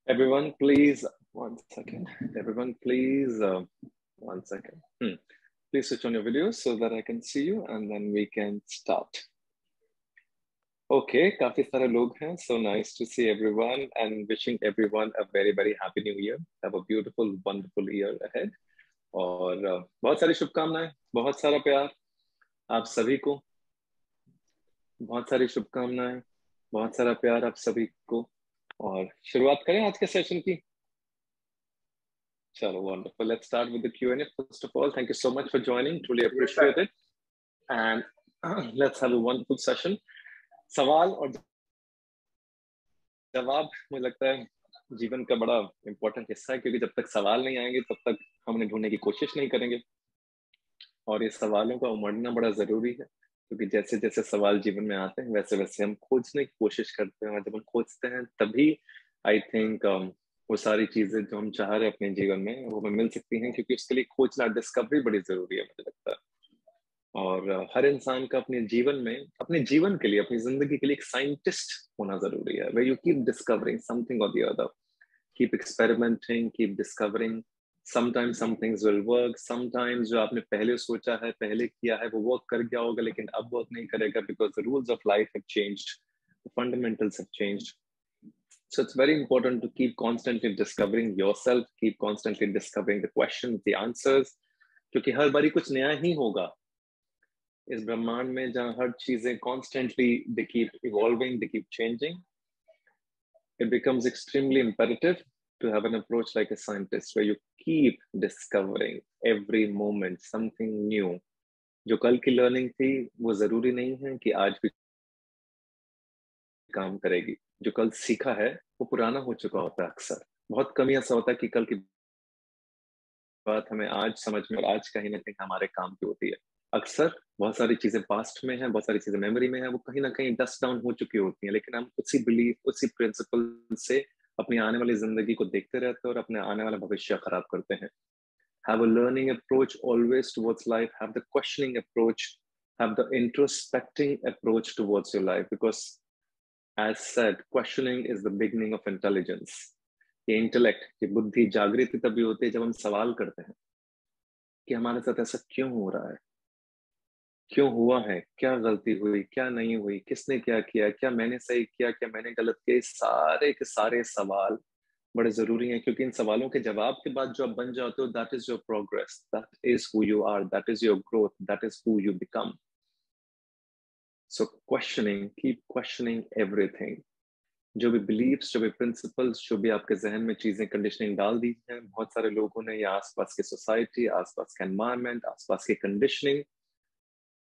Everyone, please, one second. Everyone, please, one second. Please switch on your videos so that I can see you and then we can start. Okay, काफी सारे लोग हैं. So nice to see everyone and wishing everyone a very, very happy new year. Have a beautiful, wonderful year ahead. और बहुत सारी शुभकामनाएं, बहुत सारा प्यार आप सभी को. बहुत सारी शुभकामनाएं, बहुत सारा प्यार आप सभी को. और शुरुआत करें आज के सेशन की. Chalo, wonderful. Let's start with the Q&A. First of all, thank you so much for joining. Truly appreciate it. And let's have a wonderful session. सवाल और जवाब मुझे लगता है जीवन का बड़ा इंपॉर्टेंट हिस्सा है, क्योंकि जब तक सवाल नहीं आएंगे तब तक हम उन्हें ढूंढने की कोशिश नहीं करेंगे. और ये सवालों का उमड़ना बड़ा जरूरी है, क्योंकि जैसे जैसे सवाल जीवन में आते हैं वैसे वैसे हम खोजने की कोशिश करते हैं. और जब हम खोजते हैं तभी आई थिंक वो सारी चीजें जो हम चाह रहे हैं अपने जीवन में वो हमें मिल सकती हैं, क्योंकि उसके लिए खोजना, डिस्कवरी बड़ी जरूरी है मुझे लगता है. और हर इंसान का अपने जीवन में, अपने जीवन के लिए, अपनी जिंदगी के लिए एक साइंटिस्ट होना जरूरी है. where you keep discovering something or the other, keep experimenting, keep discovering. Sometimes some things will work, sometimes जो आपने पहले सोचा है, पहले किया है, वो वर्क कर गया होगा लेकिन अब वर्क नहीं करेगा, because the rules of life have changed, the fundamentals have changed. So it's very important to keep constantly discovering yourself, keep constantly discovering the questions, the answers, क्योंकि हर बारी कुछ नया ही होगा इस ब्रह्मांड में, जहां हर चीजें constantly they keep evolving, they keep changing. It becomes extremely imperative to have an approach like a scientist, where you keep discovering every moment something new. जो कल की लर्निंग थी वो जरूरी नहीं है कि आज भी काम करेगी. जो कल सीखा है वो पुराना हो चुका होता है. अक्सर बहुत कम ऐसा होता है कि कल की बात हमें आज समझ में और आज कहीं ना कहीं हमारे काम की होती है. अक्सर बहुत सारी चीजें पास्ट में हैं, बहुत सारी चीजें मेमोरी में हैं, वो कहीं ना कहीं डस्ट डाउन हो चुकी होती हैं, लेकिन हम उसी बिलीफ, उसी प्रिंसिपल से अपनी आने वाली जिंदगी को देखते रहते हैं और अपने आने वाला भविष्य खराब करते हैं. Have a learning approach always towards life. Have the questioning approach. Have the introspecting approach towards your life. Because, as said, questioning is the beginning of intelligence. ये इंटेलेक्ट, ये बुद्धि जागृति तभी होती है जब हम सवाल करते हैं कि हमारे साथ ऐसा क्यों हो रहा है, क्यों हुआ है, क्या गलती हुई, क्या नहीं हुई, किसने क्या किया, क्या मैंने सही किया, क्या मैंने गलत किया. सारे के सारे सवाल बड़े जरूरी हैं, क्योंकि इन सवालों के जवाब के बाद जो आप बन जाते हो, that is your progress, that is who you are, that is your growth, that is who you become. So questioning, keep questioning everything. जो भी बिलीव्स, जो भी प्रिंसिपल्स, जो भी आपके जहन में चीजें कंडीशनिंग डाल दी हैं बहुत सारे लोगों ने, या आसपास की सोसाइटी, आसपास का एनवायरमेंट, आसपास की कंडीशनिंग,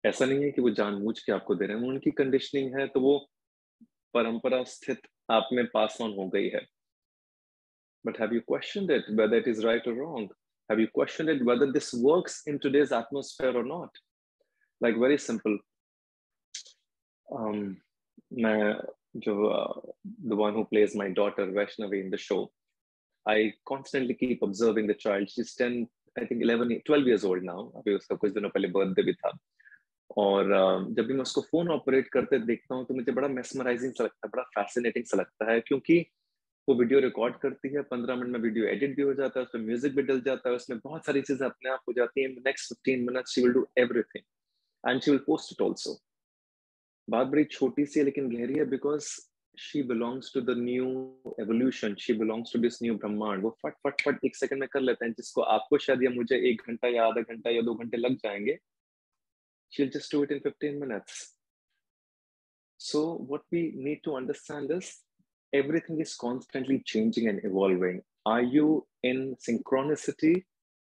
ऐसा नहीं है कि वो जानबूझ के आपको दे रहे हैं, उनकी कंडीशनिंग है, तो वो परंपरा स्थित आप में पास ऑन हो गई है. But have you questioned it, whether it is right or wrong? Have you questioned it, whether this works in today's atmosphere or not? Like, very simple. The one who plays my daughter Vaishnavi in the show, I constantly keep observing the child. She's 10, I think 11, 12 years old now. अभी उसका कुछ दिनों पहले birthday भी था. और जब भी मैं उसको फोन ऑपरेट करते देखता हूँ तो मुझे बड़ा मेस्मराइजिंग सा लगता है, बड़ा फैसिनेटिंग सा लगता है, क्योंकि वो वीडियो रिकॉर्ड करती है, 15 मिनट में वीडियो एडिट भी हो जाता है, उसमें म्यूजिक भी डल जाता है, उसमें बहुत सारी चीजें अपने आप हो जाती हैं. Next 15 minutes she will do everything and she will post it also. बात बड़ी छोटी सी है लेकिन गहरी है, because she belongs to the new evolution, she belongs to this new ब्रह्मांड. वो फट फट फट एक सेकंड में कर लेते हैं, जिसको आपको शायद या मुझे 1 घंटा या आधा घंटा या 2 घंटे लग जाएंगे. She'll just do it in 15 minutes. So what we need to understand is everything is constantly changing and evolving. Are you in synchronicity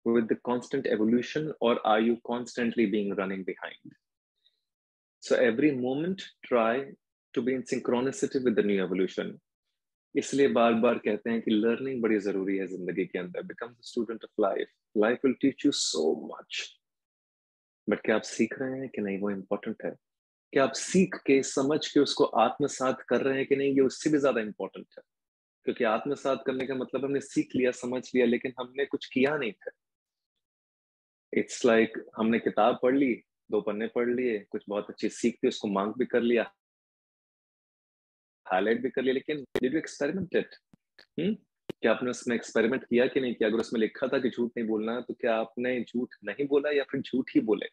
with the constant evolution, or are you constantly being running behind? So every moment try to be in synchronicity with the new evolution. इसलिए बार बार कहते हैं कि learning बड़ी जरूरी है जिंदगी के अंदर. Become the student of life. Life will teach you so much. But क्या आप सीख रहे हैं कि नहीं, वो इंपॉर्टेंट है. क्या आप सीख के, समझ के उसको आत्मसात कर रहे हैं कि नहीं, ये उससे भी ज्यादा इंपॉर्टेंट है. क्योंकि आत्मसात करने का मतलब हमने सीख लिया, समझ लिया, लेकिन हमने कुछ किया नहीं था. इट्स लाइक हमने किताब पढ़ ली, 2 पन्ने पढ़ लिए, कुछ बहुत अच्छी सीख थी, उसको मार्क भी कर लिया, हाईलाइट भी कर लिया, लेकिन डिड यू एक्सपेरिमेंट इट? क्या आपने उसमें एक्सपेरिमेंट किया कि नहीं किया? अगर उसमें लिखा था कि झूठ नहीं बोलना है, तो क्या आपने झूठ नहीं बोला या फिर झूठ ही बोले?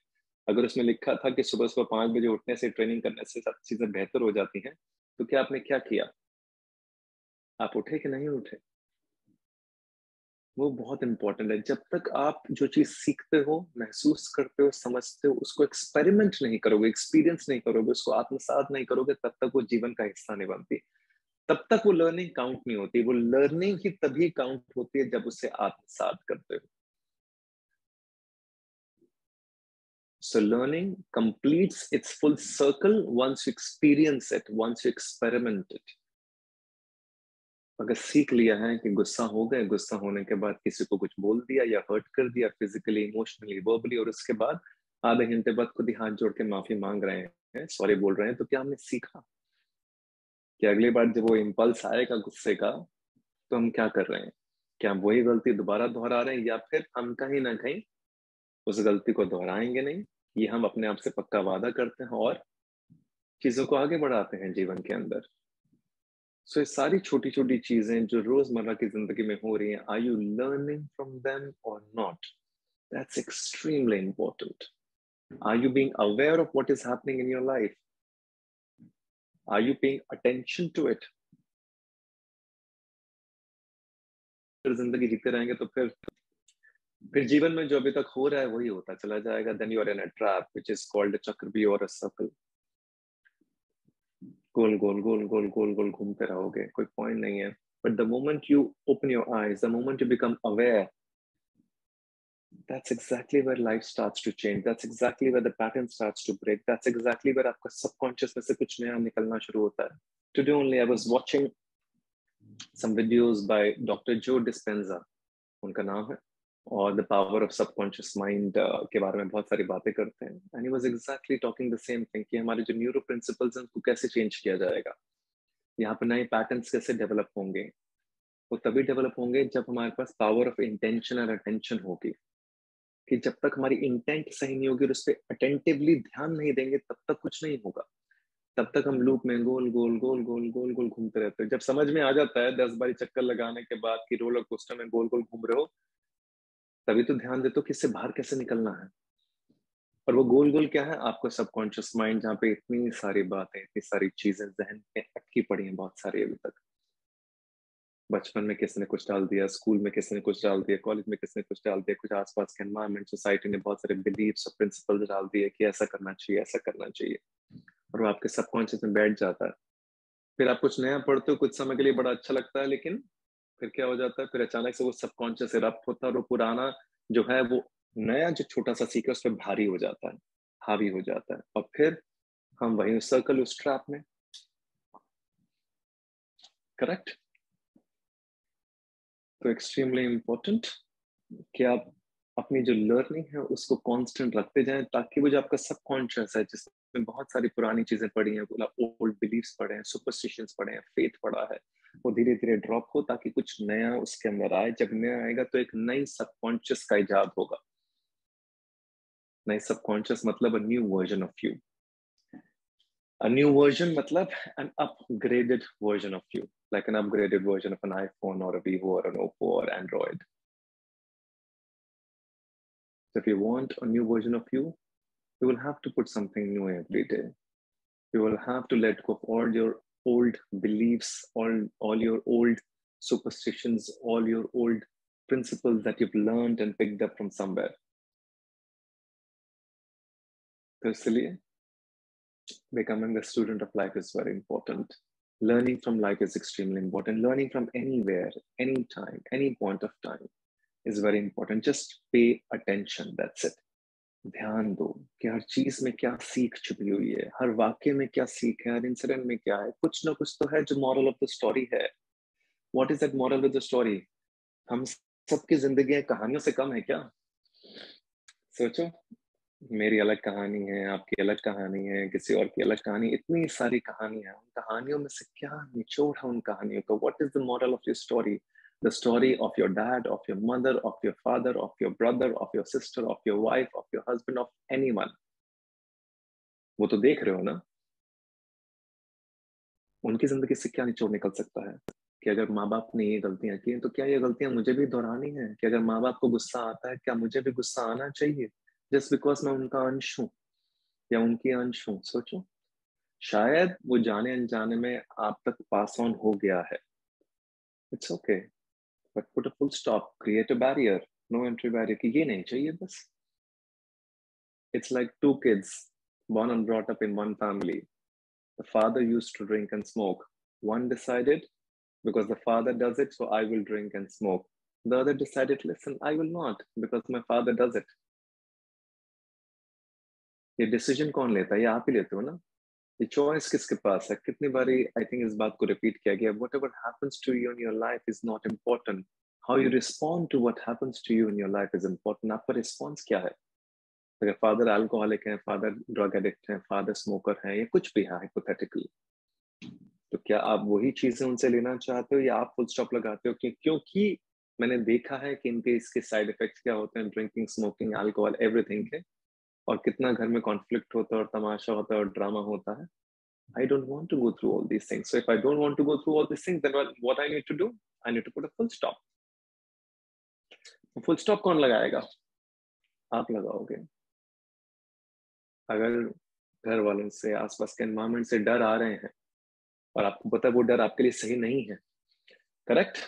अगर उसमें लिखा था कि सुबह-सुबह 5 बजे उठने से, ट्रेनिंग करने से सब चीज़ें बेहतर हो जाती हैं, तो क्या आपने क्या किया? आप उठे कि नहीं उठे? वो बहुत इम्पोर्टेंट है। जब तक आप जो चीज़ सीखते हो, महसूस करते हो, समझते हो, उसको एक्सपेरिमेंट नहीं करोगे, एक्सपीरियंस नहीं करोगे, उसको आत्मसात नहीं करोगे, तब तक वो जीवन का हिस्सा नहीं बनती। तब तक वो लर्निंग काउंट नहीं होती। वो लर्निंग ही तभी काउंट होती है जब उसे आत्मसात करते हो। So learning completes its full circle once you experience it, once you experiment it. अगर सीख लिया है कि गुस्सा हो गए, गुस्सा होने के बाद किसी को कुछ बोल दिया या हर्ट कर दिया फिजिकली, इमोशनली, वर्बली, और उसके बाद आधे घंटे बाद खुद ही हाथ जोड़ के माफी मांग रहे हैं, सॉरी बोल रहे हैं, तो क्या हमने सीखा कि अगली बार जब वो इम्पल्स आएगा गुस्से का, तो हम क्या कर रहे हैं? क्या हम वही गलती दोबारा दोहरा रहे हैं, या फिर हम कहीं ना कहीं उस गलती को दोहराएंगे नहीं? ये हम अपने आप से पक्का वादा करते हैं और चीजों को आगे बढ़ाते हैं जीवन के अंदर। सो ये सारी छोटी छोटी चीजें जो रोजमर्रा की जिंदगी में हो रही हैं, are you learning from them और not? That's extremely important. Are you being aware of what is happening in your life? Are you paying attention to it? फिर जिंदगी जीते रहेंगे तो फिर जीवन में जो अभी तक हो रहा है वही होता चला जाएगा। Then you are in a trap which is called a chakravyuh और अ सर्कल। गोल गोल गोल गोल गोल गोल घूमते रहोगे, कोई पॉइंट नहीं है। But the moment you open your eyes, the moment you become aware, that's exactly where life starts to change. That's exactly where the pattern starts to break. That's exactly where आपका subconscious में से कुछ नया निकलना शुरू होता है. Today only I was watching some videos by Dr. Joe Dispenza, उनका नाम है, और the power of subconscious mind के बारे में बहुत सारी बातें करते हैं। And he was exactly talking the same thing कि हमारे जो न्यूरो प्रिंसिपल्स हैं उनको कैसे चेंज किया जाएगा, यहाँ पर नए पैटर्न्स कैसे डेवलप होंगे। वो तभी डेवलप होंगे जब हमारे पास पावर ऑफ इंटेंशन और अटेंशन होगी। कि जब तक हमारी इंटेंट सही नहीं होगी और उस पर अटेंटिवली ध्यान नहीं देंगे, तब तक कुछ नहीं होगा। तब तक हम लूप में गोल गोल गोल गोल गोल गोल घूमते रहते हैं। जब समझ में आ जाता है 10 बारी चक्कर लगाने के बाद कि रोलर कोस्टर में गोल गोल घूम रहे हो, तभी तो ध्यान देते हो कि इससे बाहर कैसे निकलना है। और वो गोल गोल क्या है? आपको सबकॉन्शियस माइंड, जहाँ पे इतनी सारी बातें, इतनी सारी चीजें जहन में अटकी पड़ी हैं, बहुत सारी अभी तक। बचपन में किसी ने कुछ डाल दिया, स्कूल में किसी ने कुछ डाल दिया, कॉलेज में किसी ने कुछ डाल दिया, कुछ आसपास के एनवायरनमेंट, सोसाइटी ने बहुत सारे बिलीव्स और प्रिंसिपल्स डाल दिए कि ऐसा करना चाहिए, ऐसा करना चाहिए, और वो आपके सबकॉन्शियस में बैठ जाता है। फिर आप कुछ नया पढ़ते हो, कुछ समय के लिए बड़ा अच्छा लगता है, लेकिन फिर क्या हो जाता है? फिर अचानक से वो सबकॉन्शियस इरप्ट होता है और वो पुराना जो है, वो नया जो छोटा सा सीखा उस पर भारी हो जाता है, हावी हो जाता है, और फिर हम वही उस सर्कल, उस ट्रैप में। करेक्ट? तो एक्सट्रीमली इम्पोर्टेंट कि आप अपनी जो लर्निंग है उसको कांस्टेंट रखते जाएं, ताकि वो जो आपका सबकॉन्शियस है, जिसमें बहुत सारी पुरानी चीजें पड़ी हैं, ओल्ड बिलीफ्स पड़े हैं, सुपरस्टिशंस पड़े हैं, फेथ पड़ा है, वो धीरे धीरे ड्रॉप हो, ताकि कुछ नया उसके अंदर आए। जब नया आएगा तो एक नई सबकॉन्शियस का इजाद होगा। नई सबकॉन्शियस मतलब a new version of you. A new version मतलब an upgraded version of you, like an upgraded version of an iPhone or a Vivo or an Oppo or Android. So if you want a new version of you will have to put something new every day. You will have to let go of all your old beliefs, all your old superstitions, all your old principles that you've learned and picked up from somewhere. तो इसलिए becoming a student of life is very important. Learning from life is extremely important. Learning from anywhere, anytime, any point of time is very important. Just pay attention. That's it. ध्यान दो कि हर चीज में क्या सीख छुपी हुई है, हर वाक्य में क्या सीख है, हर इंसिडेंट में क्या है। कुछ ना कुछ तो है जो मॉरल ऑफ द स्टोरी है। What is that moral of the story? हम सबकी जिंदगी कहानियों से कम है क्या? सोचो, मेरी अलग कहानी है, आपकी अलग कहानी है, किसी और की अलग कहानी, इतनी सारी कहानियां हैं। उन कहानियों में से क्या निचोड़ है उन कहानियों का? What is the moral of your story? The story of your dad, of your mother, of your father, of your brother, of your sister, of your wife, of your husband, of anyone. वो तो देख रहे हो ना, उनकी जिंदगी से क्या निचोड़ निकल सकता है? कि अगर माँ बाप ने ये गलतियां की हैं तो क्या ये गलतियां मुझे भी दोहरानी है? कि अगर माँ बाप को गुस्सा आता है, क्या मुझे भी गुस्सा आना चाहिए जस्ट बिकॉज मैं उनका अंश हूँ या उनकी अंश हूँ? सोचो, शायद वो जाने अनजाने में आप तक पास ऑन हो गया है। It's okay, but put a full stop, create a barrier, no entry barrier, कि ये नहीं चाहिए बस। It's like to kids born and brought up in one family. The father used to drink and smoke. One decided, because the father does it, so I will drink and smoke. The other decided, listen, I will not, because my father does it. ये decision कौन लेता है? ये आप ही लेते हो ना। ये चॉइस किसके पास है? कितनी बारी आई थिंक इस बात को रिपीट किया गया, whatever happens to you in your life is not important, how you respond to what happens to you in your life is important. आपका रिस्पॉन्स क्या है? अगर फादर अल्कोहलिक है, फादर ड्रग एडिक्ट है, father smoker है, या कुछ भी है हाइपोथेटिकली, तो क्या आप वही चीजें उनसे लेना चाहते हो या आप फुल स्टॉप लगाते हो कि क्योंकि मैंने देखा है कि इनके इसके साइड इफेक्ट्स क्या होते हैं, ड्रिंकिंग, स्मोकिंग, अल्कोहल, एवरीथिंग के, और कितना घर में कॉन्फ्लिक्ट होता है और तमाशा होता है और ड्रामा होता है। I don't want to go through all these things. So if I don't want to go through all these things, then what I need to do? I need to put a full stop. Full stop कौन लगाएगा? आप लगाओगे। अगर घर वालों से, आसपास के एनवायरमेंट से डर आ रहे हैं और आपको पता है वो डर आपके लिए सही नहीं है, करेक्ट,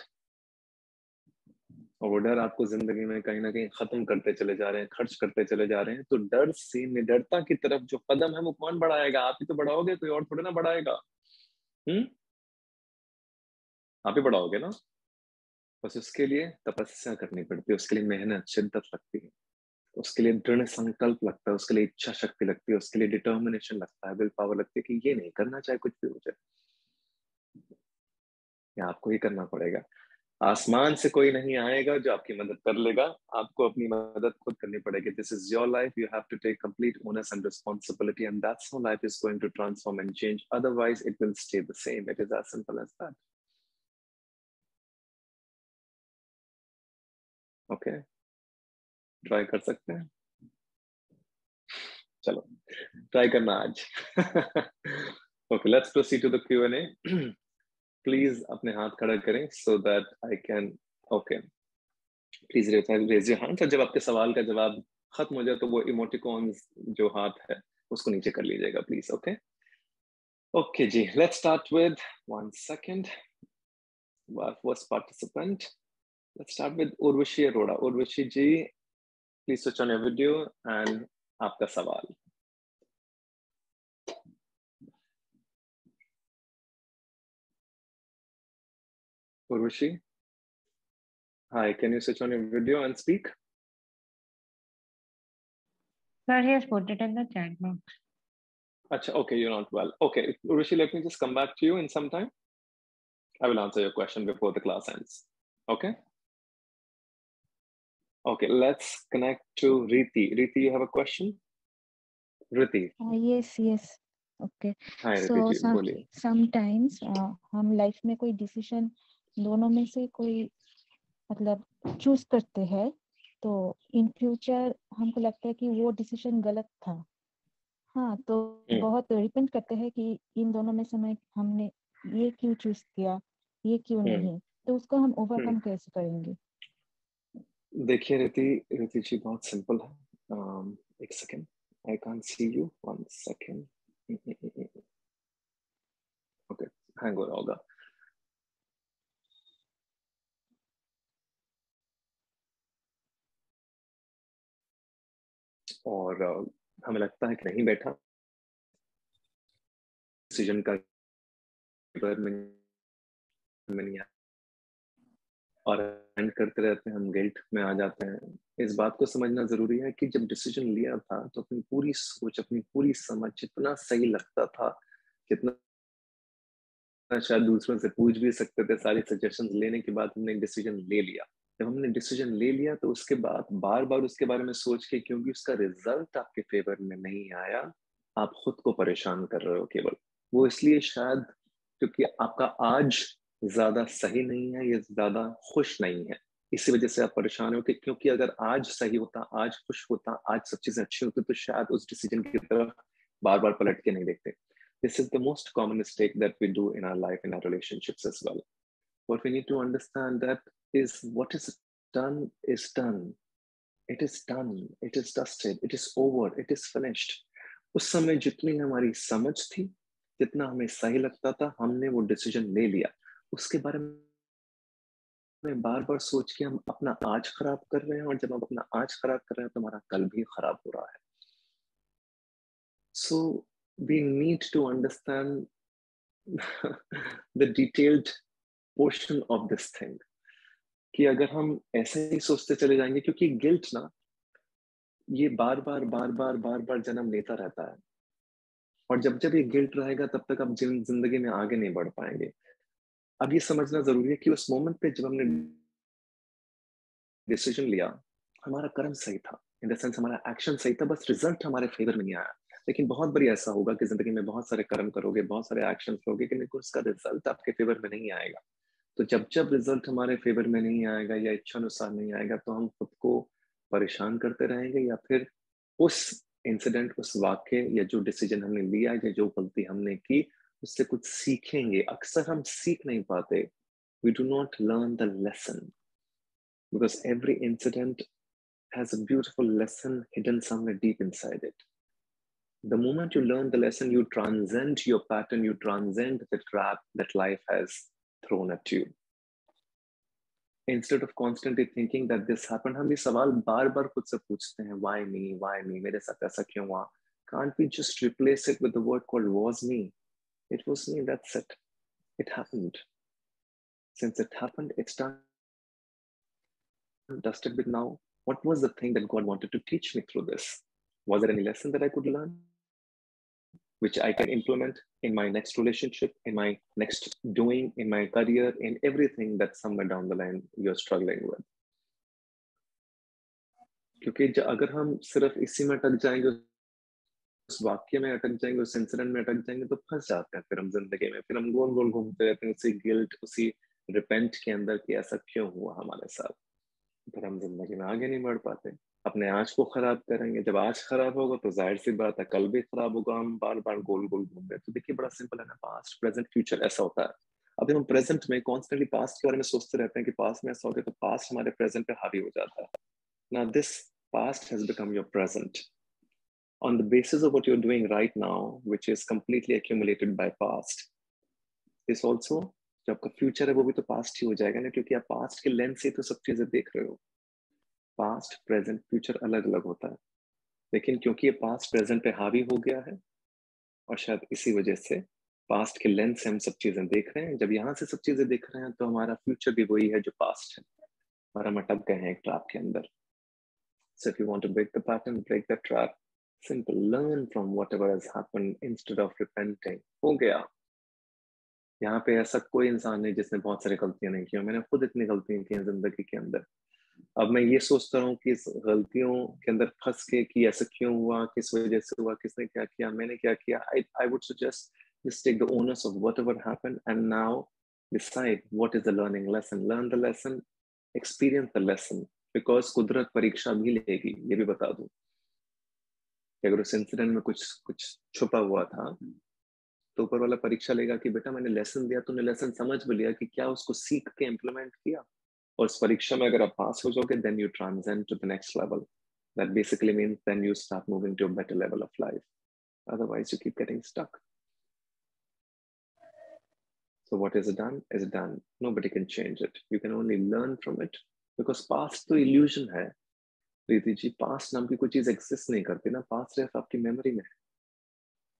और वो डर आपको जिंदगी में कहीं ना कहीं खत्म करते चले जा रहे हैं, खर्च करते चले जा रहे हैं, तो डर से निडरता की तरफ जो कदम है वो कौन बढ़ाएगा? आप ही तो बढ़ाओगे, कोई और थोड़ा ना बढ़ाएगा। आप ही बढ़ाओगे ना। बस उसके लिए तपस्या करनी पड़ती है, उसके लिए मेहनत, शिद्दत लगती है, उसके लिए दृढ़ संकल्प लगता है, उसके लिए इच्छा शक्ति लगती है, उसके लिए डिटर्मिनेशन लगता है, विल पावर लगती है कि ये नहीं करना चाहे कुछ भी हो जाए, ये आपको ही करना पड़ेगा। आसमान से कोई नहीं आएगा जो आपकी मदद कर लेगा, आपको अपनी मदद खुद करनी पड़ेगी। This is your life, you have to take complete owners and responsibility, and that's how life is going to transform and change, otherwise it will stay the same. It is as simple as that. Okay, try कर सकते हैं, चलो try करना आज। Okay, let's proceed to the Q&A. Please अपने हाथ खड़ा करें so that I can, okay, please raise your hand. जब आपके सवाल का जवाब खत्म हो जाए तो वो इमोटिकॉन्स जो हाथ है उसको नीचे कर लीजिएगा प्लीज। ओके, ओके जी, let's start with, one second, first participant, let's start with Urvashi Arora. Urvashi ji, please switch on your video and आपका सवाल। Urvashi, hi, can you switch on your video and speak? Sir, he has put it in the chat box. Acha, okay, you're not well. Okay, Urushi, let me just come back to you in some time. I will answer your question before the class ends. Okay? Okay, let's connect to Riti. Riti, you have a question? Riti. Yes. Okay. Hi, So Riti ji, बोलिए। sometimes हम life में कोई decision दोनों में से कोई मतलब choose करते हैं, तो इन फ्यूचर हमको लगता है कि वो डिसीजन गलत था। हाँ, तो बहुत डिपेंड करते हैं कि इन दोनों में से हमने ये क्यों चूज किया, ये क्यों नहीं, तो उसको हम ओवरकम कैसे करेंगे? देखिए रिति जी, बहुत सिंपल है। एक second, I can't see you, one second. Okay, hang हो रहा होगा। और हमें लगता है कि नहीं बैठा डिसीजन का में नहीं, और एंड करते रहते हैं, हम गिल्ट में आ जाते हैं। इस बात को समझना जरूरी है कि जब डिसीजन लिया था तो अपनी पूरी सोच, अपनी पूरी समझ, जितना सही लगता था, जितना शायद दूसरों से पूछ भी सकते थे, सारी सजेशंस लेने के बाद हमने एक डिसीजन ले लिया। जब हमने डिसीजन ले लिया तो उसके बाद बार बार उसके बारे में सोच के, क्योंकि उसका रिजल्ट आपके फेवर में नहीं आया, आप खुद को परेशान कर रहे हो केवल। वो इसलिए शायद क्योंकि आपका आज ज्यादा सही नहीं है, ये ज्यादा खुश नहीं है, इसी वजह से आप परेशान हो। कि क्योंकि अगर आज सही होता, आज खुश होता, आज सब चीजें अच्छी होती, तो शायद उस डिसीजन की तरफ बार बार पलट के नहीं देखते। This is the most common mistake that we do in our life, in our relationships as well. What we need to understand that is what is done is done. It is done. It is dusted. It is over. It is finished. उस समय जितनी हमारी समझ थी, जितना हमें सही लगता था, हमने वो डिसीजन ले लिया. उसके बारे में बार बार सोच के हम अपना आज खराब कर रहे हैं, और जब हम अपना आज खराब कर रहे हैं तो हमारा कल भी खराब हो रहा है. So we need to understand the detailed portion of this thing. कि अगर हम ऐसे ही सोचते चले जाएंगे, क्योंकि गिल्ट ना ये बार बार जन्म लेता रहता है, और जब जब ये गिल्ट रहेगा तब तक आप जिंदगी में आगे नहीं बढ़ पाएंगे. अब ये समझना जरूरी है कि उस मोमेंट पे जब हमने डिसीजन लिया, हमारा कर्म सही था, इन द सेंस हमारा एक्शन सही था, बस रिजल्ट हमारे फेवर में नहीं आया. लेकिन बहुत बारी ऐसा होगा कि जिंदगी में बहुत सारे कर्म करोगे, बहुत सारे एक्शन करोगे, लेकिन उसका रिजल्ट आपके फेवर में नहीं आएगा. तो जब जब रिजल्ट हमारे फेवर में नहीं आएगा या इच्छा अनुसार नहीं आएगा, तो हम खुद को परेशान करते रहेंगे, या फिर उस इंसिडेंट, उस वाक्य या जो डिसीजन हमने लिया या जो गलती हमने की, उससे कुछ सीखेंगे. अक्सर हम सीख नहीं पाते. We do not learn the lesson because every incident has a beautiful lesson hidden somewhere deep inside it. The moment you learn the lesson, you transcend your pattern, you transcend the trap that life has thrown at you. Instead of constantly thinking that this happened, हम ये सवाल बार बार खुद से पूछते हैं, why me, मेरे साथ ऐसा क्यों हुआ? Can't we just replace it with the word called was me? It was me, that's it. It happened. Since it happened, it's done, dusted with now. What was the thing that God wanted to teach me through this? Was there any lesson that I could learn, which I can implement in my next relationship, in my next doing, in my career, in everything that somewhere down the line you're struggling with? क्योंकि अगर हम सिर्फ इसी में अटक जाएंगे, उस वाक्य में अटक जाएंगे, उस इंसिडेंट में अटक जाएंगे, तो फंस जाते हैं फिर हम जिंदगी में. फिर हम गोल गोल घूमते रहते हैं उसी गिल्ट, उसी रिपेंट के अंदर कि ऐसा क्यों हुआ हमारे साथ. फिर हम जिंदगी में आगे नहीं बढ़ पाते. अपने आज को खराब करेंगे. जब आज खराब होगा तो जाहिर सी बात है कल भी खराब होगा. हम बार बार गोल गोल घूम रहे हैं. तो देखिए बड़ा सिंपल है ना, पास्ट प्रेजेंट फ्यूचर ऐसा होता है. अभी हम प्रेजेंट में कॉन्स्टेंटली पास्ट के बारे में सोचते रहते हैं कि पास्ट में ऐसा हो गया, तो पास्ट हमारे प्रेजेंट पे हावी हो जाता है. Now this past has become your present. On the basis of what you're doing right now, which is completely accumulated by past, is also जो आपका फ्यूचर है वो भी तो पास्ट ही हो जाएगा ना, क्योंकि आप पास्ट के लेंस से तो सब चीजें देख रहे हो. पास्ट प्रेजेंट फ्यूचर अलग अलग होता है, लेकिन क्योंकि ये पास्ट प्रेजेंट पे हावी हो गया है, और शायद इसी वजह से पास्ट के लेंस से हम सब चीजें देख रहे हैं. जब यहाँ से सब चीजें देख रहे हैं तो हमारा फ्यूचर भी वही है जो पास्ट है, और हम अटक गए हैं एक ट्रैप के अंदर. So if you want to break the pattern, break the trap, simple, learn from whatever has happened instead of repenting. हो गया. यहाँ पे ऐसा कोई इंसान नहीं जिसने बहुत सारी गलतियां नहीं की. मैंने खुद इतनी गलतियां की हैं जिंदगी के अंदर. अब मैं ये सोचता हूँ कि इस गलतियों के अंदर फंस के कि ऐसा क्यों हुआ, किस वजह से हुआ, किसने क्या किया, मैंने क्या किया. I would suggest just take the onus of whatever happened and now decide what is the learning lesson. Learn the lesson, experience the lesson. Because कुदरत परीक्षा भी लेगी. ये भी बता दूं कि अगर उस इंसिडेंट में कुछ छुपा हुआ था, तो ऊपर वाला परीक्षा लेगा कि बेटा मैंने लेसन दिया, तूने लेसन समझ भी लिया कि क्या उसको सीख के इम्प्लीमेंट किया. और उस परीक्षा में अगर आप पास हो जाओगे, then you transcend to the next level. That basically means then you start moving to a better level of life. Otherwise you keep getting stuck. So what is done is done. Nobody can change it. You can only learn from it. Because past तो illusion है Preeti ji. Past नाम की कोई चीज exist नहीं करती ना. Past सिर्फ आपकी मेमोरी में है.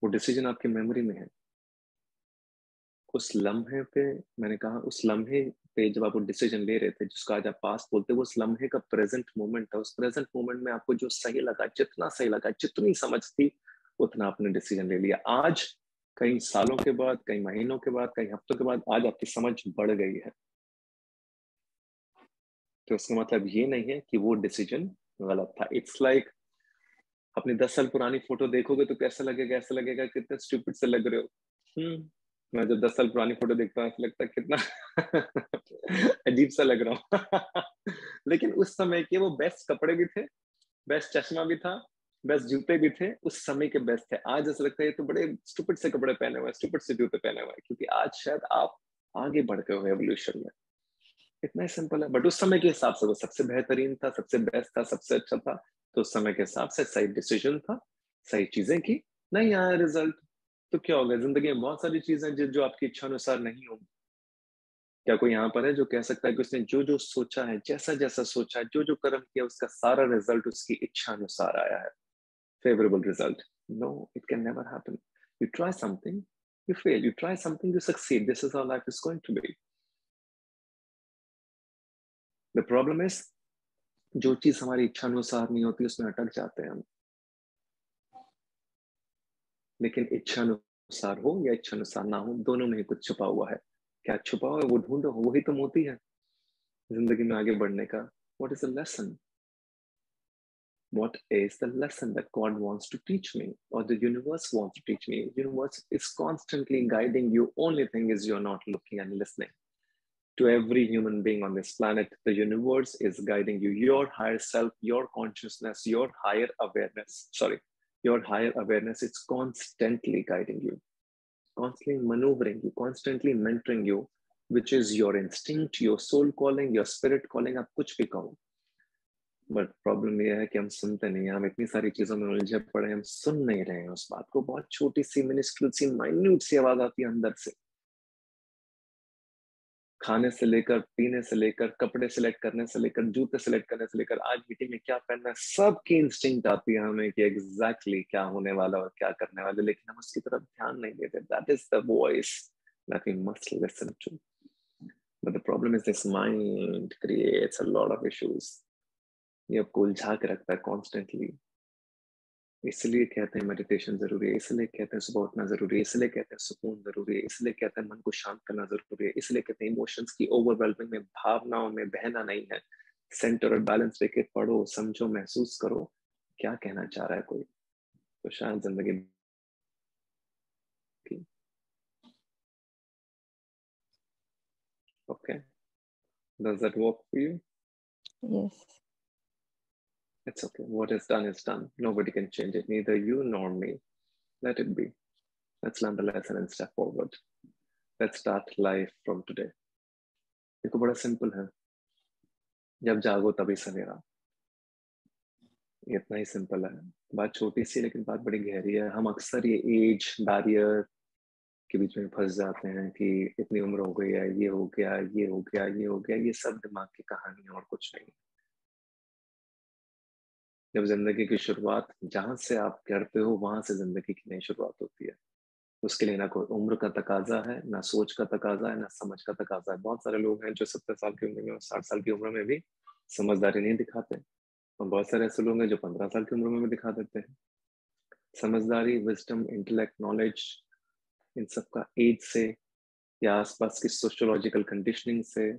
वो डिसीजन आपकी मेमोरी में है. उस लम्हे पे, मैंने कहा उस लम्हे पे जब आप वो डिसीजन ले रहे थे, जिसको आज आप पास्ट बोलते हैं, वो उस लम्हे का प्रेजेंट मोमेंट था. उस प्रेजेंट मोमेंट में आपको जो सही लगा, जितना सही लगा, जितनी समझ थी, उतना आपने डिसीजन ले लिया. आज कई सालों के बाद, कई महीनों के बाद, कई हफ्तों के बाद आज आपकी समझ बढ़ गई है. तो इसका मतलब ये नहीं है कि वो डिसीजन गलत था. इट्स लाइक अपनी 10 साल पुरानी फोटो देखोगे तो कैसा लगेगा? ऐसा लगेगा कितने स्टूपिड से लग रहे हो. मैं जब 10 साल पुरानी फोटो देखता हूँ ऐसा लगता है कितना अजीब सा लग रहा हूँ. लेकिन उस समय के वो बेस्ट कपड़े भी थे, बेस्ट चश्मा भी था, बेस्ट जूते भी थे, उस समय के बेस्ट थे. आज ऐसा लगता है ये तो बड़े स्टूपिड से कपड़े पहने हुए हैं, स्टूपिड से जूते पहने हुए हैं, क्योंकि आज शायद आप आगे बढ़ते हुए एवोल्यूशन में। इतना ही सिंपल है। बट उस समय के हिसाब से वो सबसे बेहतरीन था, सबसे बेस्ट था, सबसे अच्छा था, तो उस समय के हिसाब से सही डिसीजन था, सही चीजें की, नहीं आया रिजल्ट, तो क्या होगा? जिंदगी में बहुत सारी चीजें जो आपकी इच्छा अनुसार नहीं होंगी। क्या कोई यहाँ पर है जो कह सकता है कि उसने जो जो सोचा है, जैसा जैसा सोचा है, जो जो कर्म किया, उसका सारा रिजल्ट उसकी इच्छा अनुसार आया है, favorable result? No, it can never happen. You try something, you fail. You try something, you succeed. This is how life is going to be. The problem is, जो चीज हमारी इच्छा अनुसार नहीं होती उसमें अटक जाते हैं हम। लेकिन इच्छा अनुसार हो या इच्छा अनुसार ना हो, दोनों में ही कुछ छुपा हुआ है। क्या छुपा हुआ है वो ढूंढो, वही तो मोती है जिंदगी में आगे बढ़ने का। What is the lesson? What is the lesson that God wants to teach me, or the universe wants to teach me? Universe is constantly guiding you. Only thing is you're not looking and listening. To every human being on this planet, the universe is guiding you. Your higher self, your consciousness, your higher awareness. Your higher awareness. It's constantly guiding you, constantly maneuvering you, constantly mentoring you, which is your instinct, your soul calling, your spirit calling. आप कुछ भी कहो, but problem यह है कि हम सुनते नहीं हैं। हम इतनी सारी चीजों में उलझे पड़े हैं, हम सुन नहीं रहे हैं उस बात को। बहुत छोटी सी मिनिस्क्यूल सी माइन्यूट सी आवाज आती है अंदर से। खाने से लेकर, पीने से लेकर, कपड़े सिलेक्ट करने से लेकर, जूते सिलेक्ट करने से लेकर, आज मीटिंग में क्या पहनना है, सबकी इंस्टिंक्ट आती है हमें कि एग्जैक्टली क्या होने वाला और क्या करने वाले, लेकिन हम उसकी तरफ ध्यान नहीं देते। That is the voice that we must listen to. But the problem is this mind creates a lot of issues. ये आपको उलझा के रखता है कॉन्स्टेंटली। इसलिए कहते हैं मेडिटेशन जरूरी है, इसलिए कहते हैं सुबह उठना जरूरी है, इसलिए कहते हैं सुकून जरूरी है, इसलिए कहते हैं मन को शांत करना जरूरी है, इसलिए कहते हैं इमोशंस की ओवरवेलमिंग में, भावनाओं में बहना नहीं है। सेंटर और बैलेंस लेके पढ़ो, समझो, महसूस करो क्या कहना चाह रहा है कोई, तो शायद जिंदगी की। Okay, does that work for you? Yes. It's okay. What is done is done. Nobody can change it, neither you nor me. Let it be. Let's learn the lesson and step forward. Let's start life from today. देखो बड़ा simple है, जब जागो तभी सवेरा। इतना ही simple है। बात छोटी सी लेकिन बात बड़ी गहरी है। हम अक्सर ये एज बैरियर के बीच में फंस जाते हैं कि इतनी उम्र हो गई है, ये हो गया, ये हो गया, ये हो गया। ये सब दिमाग की कहानी है और कुछ नहीं। जब जिंदगी की शुरुआत जहां से आप करते हो, वहां से जिंदगी की नई शुरुआत होती है। उसके लिए ना कोई उम्र का तकाजा है, ना सोच का तकाजा है, ना समझ का तकाजा है। बहुत सारे लोग हैं जो 70 साल की उम्र में और 60 साल की उम्र में भी समझदारी नहीं दिखाते, और बहुत सारे ऐसे लोग हैं जो 15 साल की उम्र में भी दिखा देते हैं। समझदारी, विजडम, इंटेलेक्ट, नॉलेज, इन सब का एज से या आसपास की सोशियोलॉजिकल कंडीशनिंग से,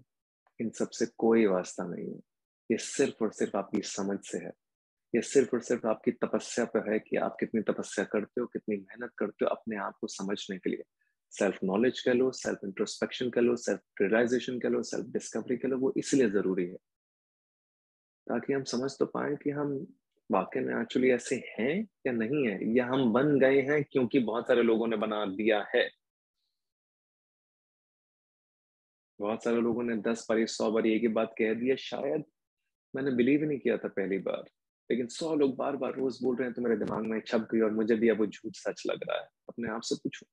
इन सब से कोई वास्ता नहीं है। ये सिर्फ और सिर्फ आपकी समझ से है। ये सिर्फ और सिर्फ आपकी तपस्या पर है कि आप कितनी तपस्या करते हो, कितनी मेहनत करते हो अपने आप को समझने के लिए। सेल्फ नॉलेज कह लो, सेल्फ इंट्रोस्पेक्शन कह लो, सेल्फ रियलाइजेशन कह लो, सेल्फ डिस्कवरी कह लो, वो इसलिए जरूरी है ताकि हम समझ तो पाए कि हम वाकई में एक्चुअली ऐसे हैं या नहीं है, या हम बन गए हैं क्योंकि बहुत सारे लोगों ने बना दिया है। बहुत सारे लोगों ने 10 बार 100 बार एक ही बात कह दी है, शायद मैंने बिलीव ही नहीं किया था पहली बार, लेकिन 100 लोग बार बार रोज बोल रहे हैं तो मेरे दिमाग में छप गई और मुझे भी अब वो झूठ सच लग रहा है। अपने आप से पूछो,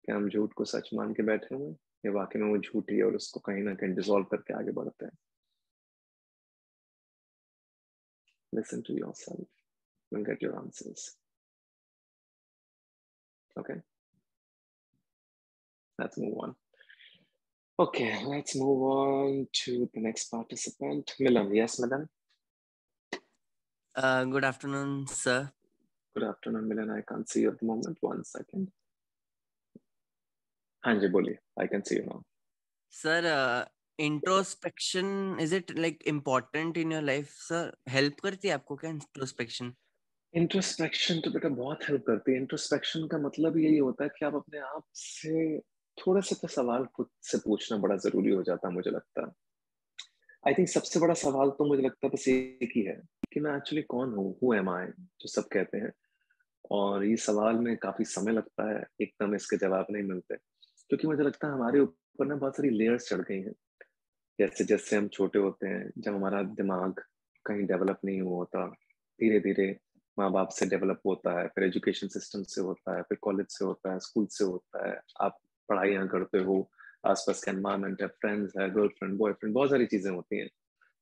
क्या हम झूठ को सच मान के बैठे हुए हैं, या वाकई में वो झूठ ही है और उसको कहीं ना कहीं डिसॉल्व करके आगे बढ़ते हैं। Listen to yourself and get your answers. Okay, let's move on. Okay, let's move on to the next participant. Milan, yes, Milan? Good afternoon, sir. Good afternoon, Milan. I can't see you at the moment. 1 second. हाँ जी, बोलिए. I can see you now. Sir, introspection, is it like important in your life, sir? Help करती है आपको क्या introspection? Introspection तो बेटा बहुत help करती है। इंट्रोस्पेक्शन का मतलब यही होता है कि आप अपने आप से थोड़ा सा तो सवाल खुद से पूछना बड़ा जरूरी हो जाता है, मुझे लगता है। आई थिंक सबसे बड़ा सवाल तो मुझे लगता है बस एक ही है कि मैं एक्चुअली कौन हूँ, हु एम आई, जो सब कहते हैं। और ये सवाल में काफी समय लगता है, एकदम इसके जवाब नहीं मिलते, क्योंकि मुझे लगता है हमारे ऊपर ना बहुत सारी लेयर्स चढ़ गई हैं। जैसे जैसे हम छोटे होते हैं, जब हमारा दिमाग कहीं डेवलप नहीं हुआ होता, धीरे धीरे माँ बाप से डेवलप होता है, फिर एजुकेशन सिस्टम से होता है, फिर कॉलेज से होता है, स्कूल से होता है, आप पढ़ाइयाँ करते हो, आसपास का एनवायरमेंट है, फ्रेंड्स है, गर्लफ्रेंड बॉयफ्रेंड, बहुत सारी चीजें होती हैं।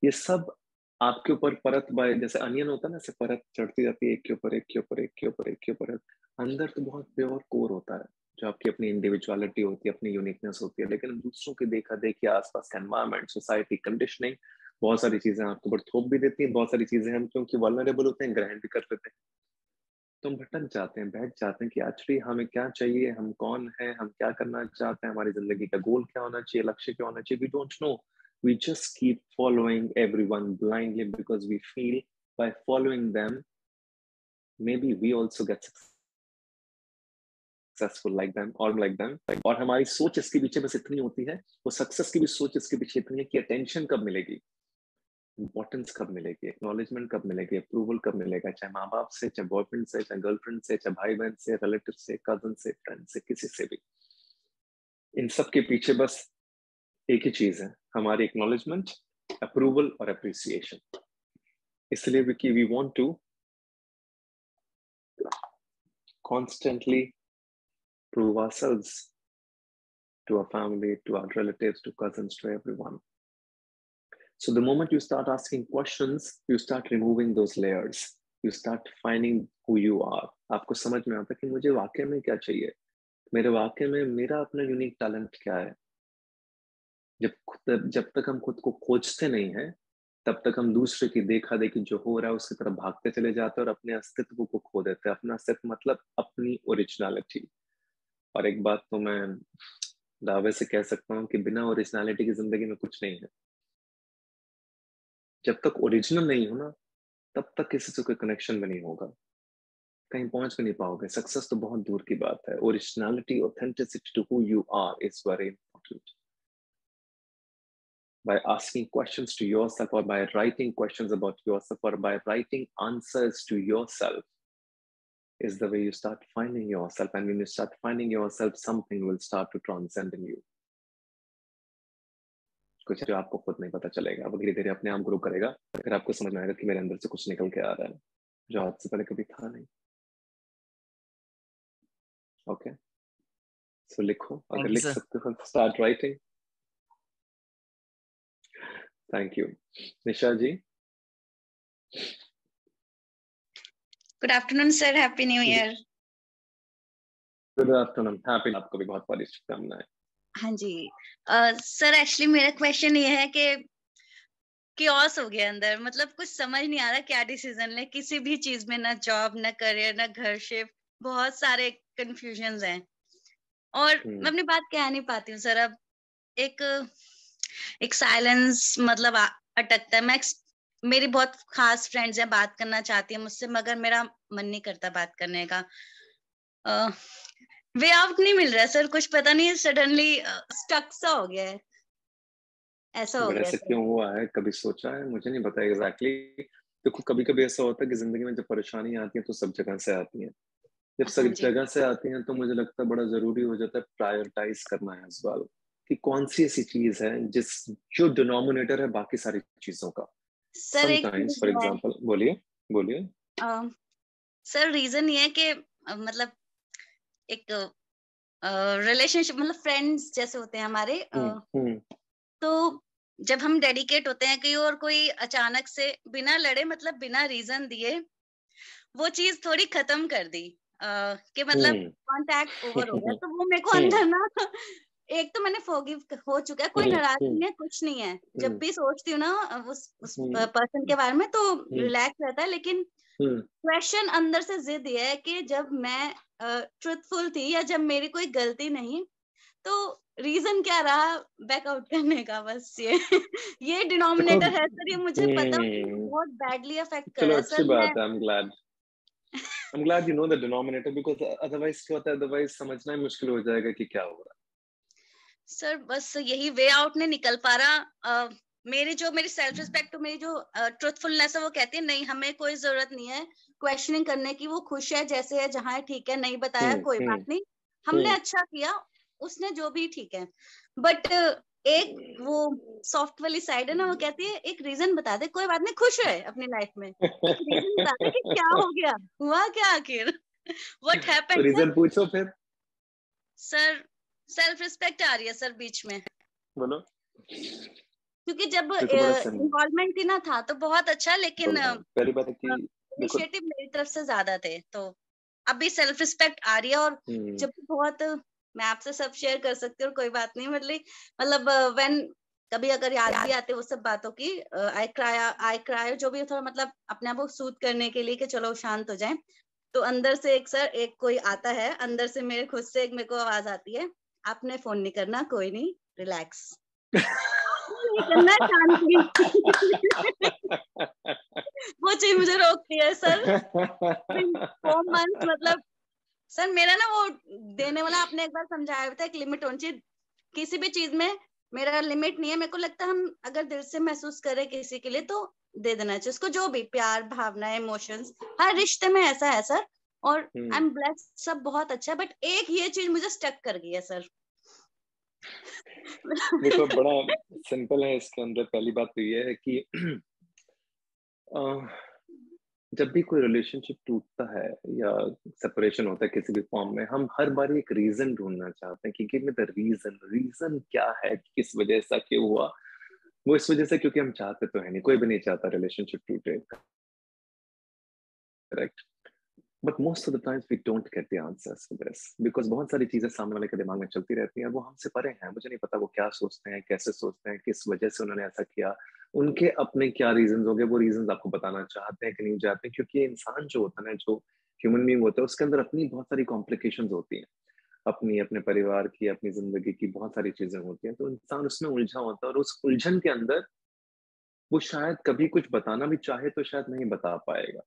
ये सब आपके ऊपर परत बाय, जैसे अनियन होता है ना, ऐसे परत चढ़ती जाती है, एक के ऊपर एक के ऊपर एक के ऊपर एक के ऊपर। अंदर तो बहुत प्योर कोर होता है, जो आपकी अपनी इंडिविजुअलिटी होती है, अपनी यूनिकनेस होती है, लेकिन दूसरों की देखा देखी, आसपास का एनवायरमेंट, सोसाइटी, कंडीशनिंग, बहुत सारी चीजें आपके ऊपर थोप भी देती हैं, बहुत सारी चीजें हम क्योंकि वल्नरेबल होते हैं ग्रहण भी कर लेते हैं, तो हम भटक जाते हैं, बैठ जाते हैं कि एक्चुअली हमें क्या चाहिए, हम कौन है, हम क्या करना चाहते हैं, हमारी जिंदगी का गोल क्या होना चाहिए, लक्ष्य क्या होना चाहिए, we don't know. We just keep following everyone blindly because we feel by following them, maybe we also get successful like them or like them. और हमारी सोच इसके पीछे बस इतनी होती है, वो सक्सेस की भी सोच इसके पीछे इतनी है कि अटेंशन कब मिलेगी, इंपॉर्टेंस कब मिलेगी, एक्नॉलेजमेंट कब मिलेगी, अप्रूवल कब मिलेगा, चाहे माँ बाप से, चाहे बॉयफ्रेंड से, चाहे गर्लफ्रेंड से, चाहे भाई बहन से, रिलेटिव से, कजन से, फ्रेंड से, किसी से भी। इन सब के पीछे बस एक ही चीज है, हमारी एक्नॉलेजमेंट, अप्रूवल और अप्रिसिएशन। इसलिए कि we want to constantly prove ourselves to our family, to our relatives, to cousins, to everyone. So the moment you start asking questions, you start removing those layers. You start finding who you are. आपको समझ में आता है कि मुझे वाकई में क्या चाहिए, मेरे वाकई में मेरा अपना यूनिक टैलेंट क्या है। जब तक हम खुद को खोजते नहीं हैं, तब तक हम दूसरे की देखा देखी जो हो रहा है उसकी तरफ भागते चले जाते हैं और अपने अस्तित्व को खो देते हैं। अपना अस्तित्व मतलब अपनी ओरिजिनलिटी। और एक बात तो मैं दावे से कह सकता हूँ कि बिना ओरिजिनलिटी की जिंदगी में कुछ नहीं है। जब तक ओरिजिनल नहीं हो ना, तब तक किसी से कोई कनेक्शन भी नहीं होगा, कहीं पहुंच भी नहीं पाओगे। सक्सेस तो बहुत दूर की बात है। Originality, authenticity to who you are is very important. By asking questions to yourself, or by writing questions about yourself, or by writing answers to yourself, is the way you start finding yourself. And when you start finding yourself, something will start to transcend in you. कुछ जो आपको खुद नहीं पता चलेगा, वो धीरे धीरे अपने आप ग्रो करेगा, फिर आपको समझ में आएगा कि मेरे अंदर से कुछ निकल के आ रहा है जो आज से पहले कभी था नहीं। ओके, सो लिखो, अगर लिख सकते हो, start writing. Thank you. Nisha ji. Good afternoon sir, happy new year. Good afternoon, happy, आपको भी बहुत सारी शुभकामनाएं। हाँ जी सर, एक्चुअली मेरा क्वेश्चन ये है कि chaos हो गया अंदर, मतलब कुछ समझ नहीं आ रहा क्या डिसीजन ले किसी भी चीज में, ना जॉब, ना करियर, ना घर शिफ्ट, बहुत सारे कंफ्यूजन्स हैं और मैं अपनी बात कह नहीं पाती हूँ सर। अब एक साइलेंस मतलब अटकता है। मैं मेरी बहुत खास फ्रेंड्स हैं, बात करना चाहती है मुझसे, मगर मेरा मन नहीं करता बात करने का। वे आउट नहीं मिल रहा सर, कुछ पता नहीं, सडनली स्टक सा हो गया है, ऐसा हो गया। ऐसा क्यों हुआ है, कभी सोचा है? मुझे नहीं पता एग्जैक्टली। देखो, कभी कभी ऐसा होता है कि जिंदगी में जब परेशानी आती है तो सब जगह से आती है। जब सब जगह से आती हैं तो मुझे लगता है बड़ा जरूरी हो जाता है प्रायोरिटाइज करना है इस बार कि कौन सी ऐसी चीज है जो डिनोमिनेटर है बाकी सारी चीजों का। समटाइम्स फॉर एग्जांपल, बोलिए सर। रीजन ये है कि मतलब एक रिलेशनशिप, मतलब फ्रेंड्स जैसे होते हैं हमारे, तो जब हम डेडिकेट होते हैं कहीं और कोई अचानक से बिना लड़े, मतलब बिना रीजन दिए वो चीज थोड़ी खत्म कर दी कि मतलब कांटेक्ट ओवर हो गया, तो वो मेरे को अंदर ना एक तो मैंने फॉरगिव हो चुका है, कोई नाराज नहीं है, कुछ नहीं है। जब भी सोचती हूँ ना उस पर्सन के बारे में तो रिलैक्स रहता है, लेकिन क्वेश्चन अंदर से जिद ये है कि जब मैं ट्रुथफुल थी या जब मेरी कोई गलती नहीं, तो रीजन क्या रहा बैकआउट करने का? बस ये डिनोमिनेटर है सर, ये मुझे पता बहुत बैडली अफेक्ट कर रहा है सर। बात है, I'm glad you know the denominator, because otherwise क्या होता है, otherwise समझना ही मुश्किल हो जाएगा कि क्या हो रहा है। सर बस यही वे आउट नहीं निकल पा रहा। मेरी सेल्फ रिस्पेक्ट, मेरी जो ट्रुथफुलनेस है वो कहती है नहीं, हमें कोई जरूरत नहीं है क्वेश्चनिंग करने की, वो खुश है जैसे है जहाँ है, ठीक है, नहीं बताया कोई बात नहीं, हमने अच्छा किया, उसने जो भी ठीक है। बट एक वो सॉफ्ट वाली साइड है ना, वो कहती है एक रीजन बता दे, कोई बात नहीं, खुश है अपनी लाइफ में, एक रीजन बता दे कि क्या हो गया, हुआ क्या आखिर, व्हाट हैपेंड। रीजन पूछो फिर। सर सेल्फ रिस्पेक्ट आ रही है सर बीच में, बोलो। क्योंकि जब इन्वॉल्वमेंट ही ना था तो बहुत अच्छा, लेकिन पहली बात है कि इनिशिएटिव मेरी तरफ से ज्यादा थे, तो अभी सेल्फ रिस्पेक्ट आ रही है। और जब बहुत, मैं आपसे सब शेयर कर सकती हूँ, कोई बात नहीं, मतलब व्हेन कभी अगर याद भी आते वो सब बातों की, आई क्राई जो भी, थोड़ा मतलब अपने आप को सूद करने के लिए कि चलो शांत हो जाए, तो अंदर से एक कोई आता है, अंदर से मेरे खुद से एक मेरे को आवाज आती है, आपने फोन नहीं करना, कोई नहीं, रिलैक्स, नहीं करना, शांति। वो चीज मुझे रोकती है सर। 4 months, मतलब सर मेरा ना वो देने वाला, आपने एक बार समझाया था, एक लिमिट होनी चाहिए किसी भी चीज में, मेरा लिमिट नहीं है। मेरे को लगता है हम अगर दिल से महसूस करें किसी के लिए तो दे देना चाहिए उसको, जो भी प्यार, भावना, इमोशंस, हर रिश्ते में ऐसा है सर। और आई एम ब्लेस्ड, सब बहुत अच्छा है, बट एक ये चीज मुझे स्टक कर गई है सर। देखो बड़ा सिंपल है इसके अंदर। पहली बात तो ये है कि जब भी कोई रिलेशनशिप टूटता है या सेपरेशन होता है किसी भी फॉर्म में, हम हर बार एक रीजन ढूंढना चाहते हैं कि गिव मी द रीजन क्या है, किस वजह ऐसा क्यों हुआ। वो इस वजह से क्योंकि हम चाहते तो है नहीं, कोई भी नहीं चाहता रिलेशनशिप टूटे, correct. But most of the times we don't get the answers for this, because बहुत सारी चीजें सामने वाले के दिमाग में चलती रहती हैं, वो हमसे परे हैं। मुझे नहीं पता वो क्या सोचते हैं, कैसे सोचते हैं, किस वजह से उन्होंने ऐसा किया, उनके अपने क्या रीजंस होंगे, वो रीजंस आपको बताना चाहते हैं कि नहीं चाहते, क्योंकि इंसान जो होता है ना, जो ह्यूमन बीइंग होता है, उसके अंदर अपनी बहुत सारी कॉम्प्लिकेशंस होती हैं, अपने परिवार की, अपनी जिंदगी की बहुत सारी चीजें होती हैं, तो इंसान उसमें उलझा होता है, और उस उलझन के अंदर वो शायद कभी कुछ बताना भी चाहे तो शायद नहीं बता पाएगा।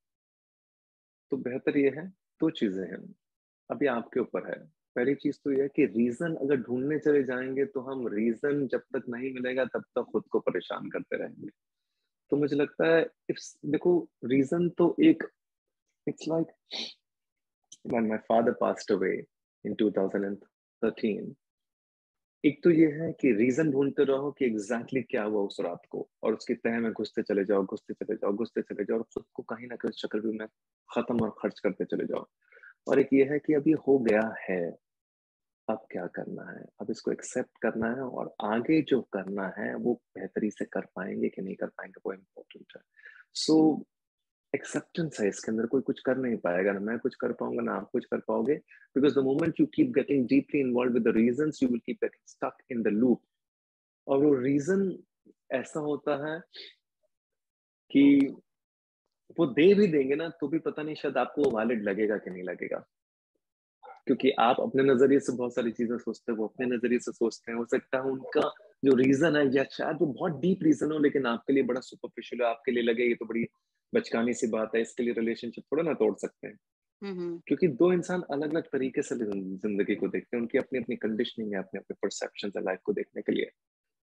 तो बेहतर ये है, 2 चीजें हैं, अभी आपके ऊपर है। पहली चीज तो ये है कि रीजन अगर ढूंढने चले जाएंगे तो हम रीजन जब तक नहीं मिलेगा तब तक खुद को परेशान करते रहेंगे। तो मुझे लगता है देखो रीजन तो एक, it's like when my father passed away in 2013, एक तो ये है कि रीजन ढूंढते रहो कि एग्जैक्टली क्या हुआ उस रात को, और उसकी तह में घुसते चले जाओ, घुसते चले जाओ, घुसते चले जाओ, और खुद को कहीं ना कहीं शक्ल में खत्म और खर्च करते चले जाओ। और एक ये है कि अब ये हो गया है, अब क्या करना है, अब इसको एक्सेप्ट करना है, और आगे जो करना है वो बेहतरी से कर पाएंगे कि नहीं कर पाएंगे, वो इम्पोर्टेंट है। सो एक्सेप्टेंस है इसके अंदर, कोई कुछ कर नहीं पाएगा, ना मैं कुछ कर पाऊंगा ना आप कुछ कर पाओगे, because the moment you keep getting deeply involve with the reasons, you will keep getting stuck in the loop. और वो रीजन ऐसा होता है कि वो दे भी देंगे ना तो भी पता नहीं शायद आपको वैलिड लगेगा कि नहीं लगेगा, क्योंकि आप अपने नजरिए से बहुत सारी चीजें सोचते हैं, वो अपने नजरिए से सोचते हैं। हो सकता है उनका जो रीजन है या शायद वो बहुत डीप रीजन हो, लेकिन आपके लिए बड़ा सुपरफिशियल है, आपके लिए लगे ये तो बड़ी बचकानी सी बात है, इसके लिए रिलेशनशिप थोड़ा ना तोड़ सकते हैं। क्योंकि 2 इंसान अलग अलग तरीके से जिंदगी को देखते हैं, उनकी अपनी अपनी कंडीशनिंग है, अपने अपने परसेप्शन है लाइफ को देखने के लिए।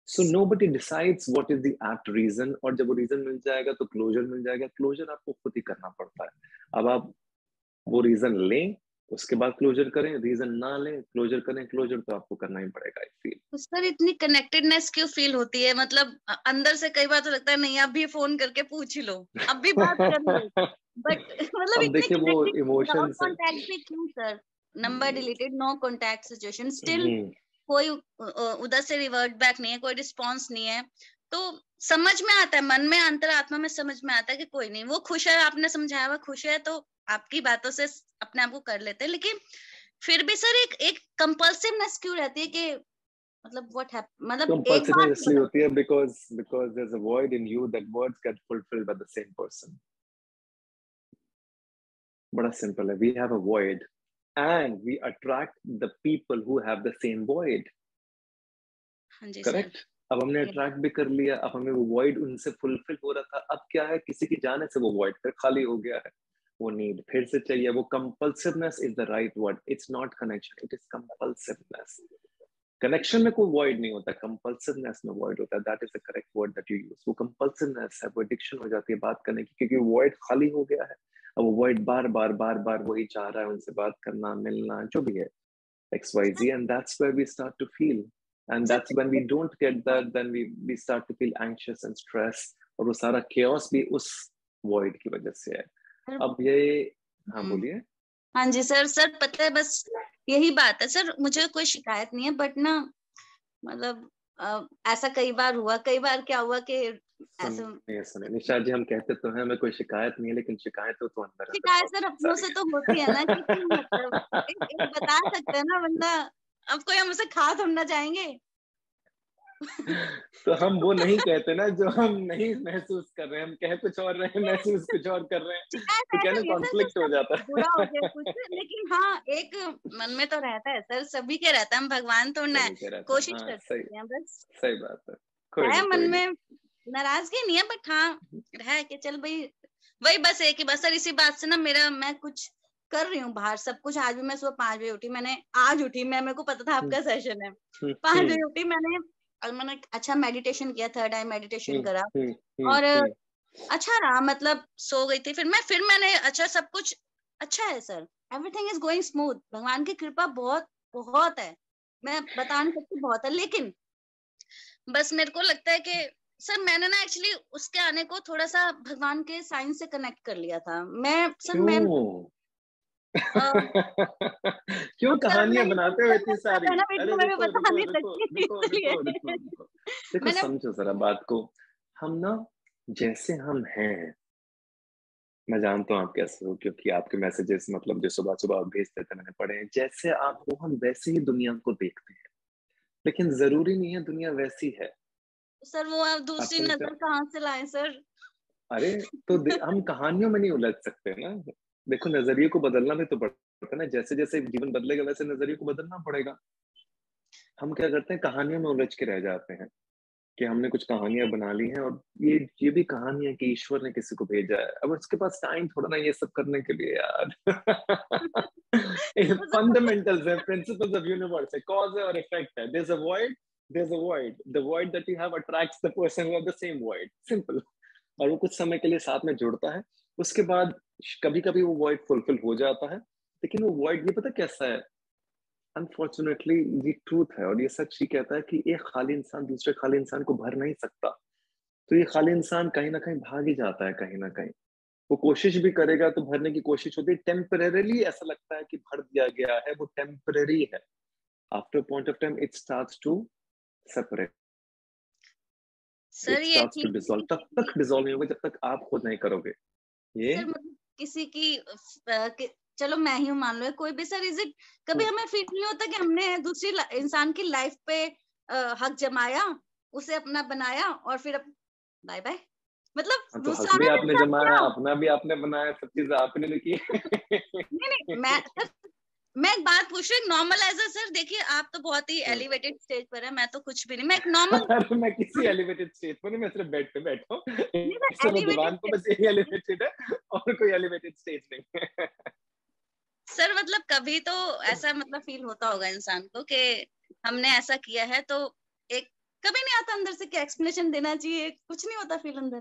सो nobody decides what is the apt reason, और जब वो रीजन मिल जाएगा तो क्लोजर मिल जाएगा। क्लोजर आपको खुद ही करना पड़ता है। अब आप वो रीजन लें, उसके बाद क्लोजर करें, रीजन ना लें, क्लोजर करें, क्लोजर तो आपको करना ही पड़ेगा। आई फील सर इतनी कनेक्टेडनेस क्यों फील होती है, मतलब अंदर से कई बार तो लगता है नहीं, अब भी फोन करके पूछ ही लो, अब भी बात कर लो, बट मतलब अब देखिए वो इमोशंस कांटेक्ट भी क्यों sir, number deleted, no contact situation, still कोई उधर से रिवर्ट बैक नहीं है, कोई रिस्पॉन्स नहीं है, तो समझ में आता है, मन में, अंतरात्मा में समझ में आता है कि कोई नहीं, वो खुश है, आपने समझाया हुआ खुश है, तो आपकी बातों से अपने आप को कर लेते हैं। लेकिन फिर भी सर एक कंपल्सिवनेस क्यों रहती है कि मतलब व्हाट हैपन, मतलब एक बार इसलिए होती है because there's a void in you that words get fulfilled by the same person. बड़ा सिंपल है, we have a void and we attract the people who have the same void. हाँ जी correct. अब हमने अट्रैक्ट भी कर लिया, अब हमें वो void उनसे फुलफिल हो रहा था, अब क्या है, किसी की जाने से वो void फिर खाली हो गया है, वो नीड फिर से चाहिए। वो compulsiveness is the right word, it's not connection, it is compulsiveness. Connection में कोई वॉइड नहीं होता, कंपल्सिवनेस में वॉइड होता है। That is the correct word that you use. वो कंपल्सिवनेस है, वो एडिक्शन हो जाती है बात करने की, क्योंकि वॉइड खाली हो गया है। अब वो वॉइड बार बार वही चाह रहा है, उनसे बात करना, मिलना, जो भी है XYZ, and that's where we start to feel, and that's when we don't get that, then we start to feel anxious and stressed, और वो सारा chaos भी उस void की वजह से है। अब ये हाँ बोलिए। हाँ जी सर पता है बस यही बात है सर, मुझे कोई शिकायत नहीं है, बट ना मतलब ऐसा कई बार हुआ, कई बार क्या हुआ कि सुनिए निशा जी, हम कहते तो हैं हमें कोई शिकायत नहीं है, लेकिन शिकायत तो अंदर शिकायत सर अपनों से तो होती है ना कि मतलब एक बता सकते हैं ना बंदा, अब कोई हम उसे खा थोड़ा ना जाएंगे। तो हम वो नहीं कहते ना जो हम नहीं महसूस कर रहे हैं, हम कह कुछ और रहे हैं, महसूस कुछ और कर रहे हैं, तो क्या ना कॉन्फ्लिक्ट हो जाता है। बुरा हो गया कुछ, लेकिन हाँ एक मन में तो रहता है सर, सभी के रहता है, हम भगवान तो ना कोशिश करते हैं बस। सही बात है, मन में नाराजगी नहीं है, बट हाँ है कि चल भाई वही बस एक ही बस सर, इसी बात से ना मैं कुछ कर रही हूँ बाहर सब कुछ। आज भी मैं सुबह 5 बजे उठी, आज उठी मेरे को पता था आपका सेशन है, 5 बजे उठी मैंने अच्छा मेडिटेशन किया, 3rd आई मेडिटेशन करा और अच्छा रहा, मतलब सो गई थी, फिर मैंने अच्छा सब कुछ अच्छा है sir, everything is going smooth, भगवान की कृपा बहुत बहुत है, मैं बता नहीं सकती बहुत है, लेकिन बस मेरे को लगता है कि सर मैंने ना एक्चुअली उसके आने को थोड़ा सा भगवान के साइन से कनेक्ट कर लिया था। मैं क्यों कहानियां बनाते हो इतनी सारी? अरे देखो समझो जरा बात को, हम ना जैसे हम हैं, मैं जानता हूँ आप कैसे हो, क्योंकि आपके मैसेजेस मतलब जो सुबह सुबह आप भेजते थे मैंने पढ़े हैं, जैसे आप हो हम वैसे ही दुनिया को देखते हैं, लेकिन जरूरी नहीं है दुनिया वैसी है। सर वो आप दूसरी नजर कहाँ से लाए सर? अरे तो हम कहानियों में नहीं उलझ सकते ना, देखो नजरिए को बदलना भी तो पड़ता है ना, जैसे जैसे जीवन बदलेगा वैसे नजरिए को बदलना पड़ेगा। हम क्या करते हैं, कहानियों में उलझ के रह जाते हैं कि हमने कुछ कहानियां बना ली हैं, और ये भी कहानी है कि ईश्वर ने किसी को भेजा है, अब उसके पास टाइम थोड़ा ना ये सब करने के लिए यार। फंडामेंटल्स है, प्रिंसिपल्स ऑफ यूनिवर्स है, कॉज है और इफेक्ट है, there's a void, the void that you have attracts the person who have the same void, simple। और वो कुछ समय के लिए साथ में जुड़ता है, उसके बाद कभी कभी वो void फुलफिल हो जाता है, लेकिन वो void ये पता कैसा है, अनफॉर्चुनेटली ये ट्रूथ है और ये सच ही कहता है कि एक खाली इंसान दूसरे खाली इंसान को भर नहीं सकता। तो ये खाली इंसान कहीं ना कहीं भाग ही जाता है, कहीं ना कहीं वो कोशिश भी करेगा तो भरने की कोशिश होती है, टेम्परेरीली ऐसा लगता है कि भर दिया गया है, वो टेम्परेरी है। After point of time it starts to separate, sir ये टू डिसॉल्व, तब तक डिसॉल्व नहीं होगा जब तक आप खुद नहीं करोगे ये। सर मतलब किसी की चलो मैं ही मान लो कोई भी सर, इज इट कभी हमें फील नहीं होता कि हमने दूसरी इंसान की लाइफ पे हक जमाया, उसे अपना बनाया और फिर बाय बाय, मतलब तो हक भी आपने जमाया, अपना भी आपने बनाया, सब चीज आपने भी की। नहीं मैं एक बात पूछ रही हूँ, नॉर्मल एज अ सर, देखिए आप तो बहुत ही एलिवेटेड स्टेज पर है, मैं तो कुछ भी नहीं, मैं एक नॉर्मल मैं किसी एलिवेटेड स्टेज पर नहीं, मैं सिर्फ बेड पे बैठा हूँ, दीवान पे बस यही एलिवेटेड है और कोई एलिवेटेड स्टेज नहीं है। सर मतलब कभी तो ऐसा मतलब फील होता होगा इंसान को कि हमने ऐसा किया है, तो एक कभी नहीं आता अंदर से क्या एक्सप्लेनेशन देना चाहिए, कुछ नहीं होता फील अंदर।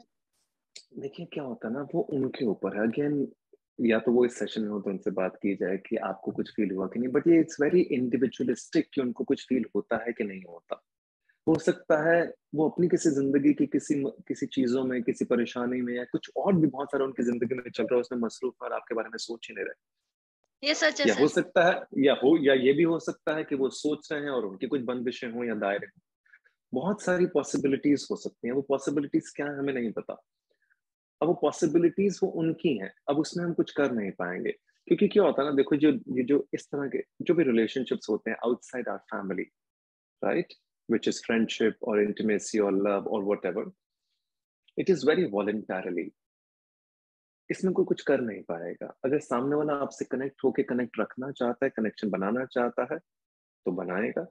देखिए क्या होता है ना, वो उनके ऊपर है, अगेन या तो वो इस सेशन में हो तो उनसे बात की जाए कि आपको कुछ फील हुआ कि नहीं, बट ये इट्स वेरी इंडिविजुअलिस्टिक कि उनको कुछ फील होता है कि नहीं होता। हो सकता है वो अपनी किसी जिंदगी की किसी चीजों में, किसी परेशानी में, या कुछ और भी बहुत सारा उनकी जिंदगी में चल रहा है, उसमें मसरूफ और आपके बारे में सोच ही नहीं रहे। ये सच है या सर। हो सकता है या ये भी हो सकता है कि वो सोच रहे हैं और उनकी कुछ बंदिशें हो या दायरे हो, बहुत सारी पॉसिबिलिटीज हो सकती हैं। वो पॉसिबिलिटीज क्या है हमें नहीं पता, अब वो पॉसिबिलिटीज वो उनकी हैं, अब उसमें हम कुछ कर नहीं पाएंगे। क्योंकि क्या होता है ना, देखो जो इस तरह के जो भी रिलेशनशिप्स होते हैं outside our family, right, which is friendship or intimacy or love or whatever, it is very voluntarily, इसमें कोई कुछ कर नहीं पाएगा। अगर सामने वाला आपसे कनेक्ट होके कनेक्ट रखना चाहता है, कनेक्शन बनाना चाहता है तो बनाएगा।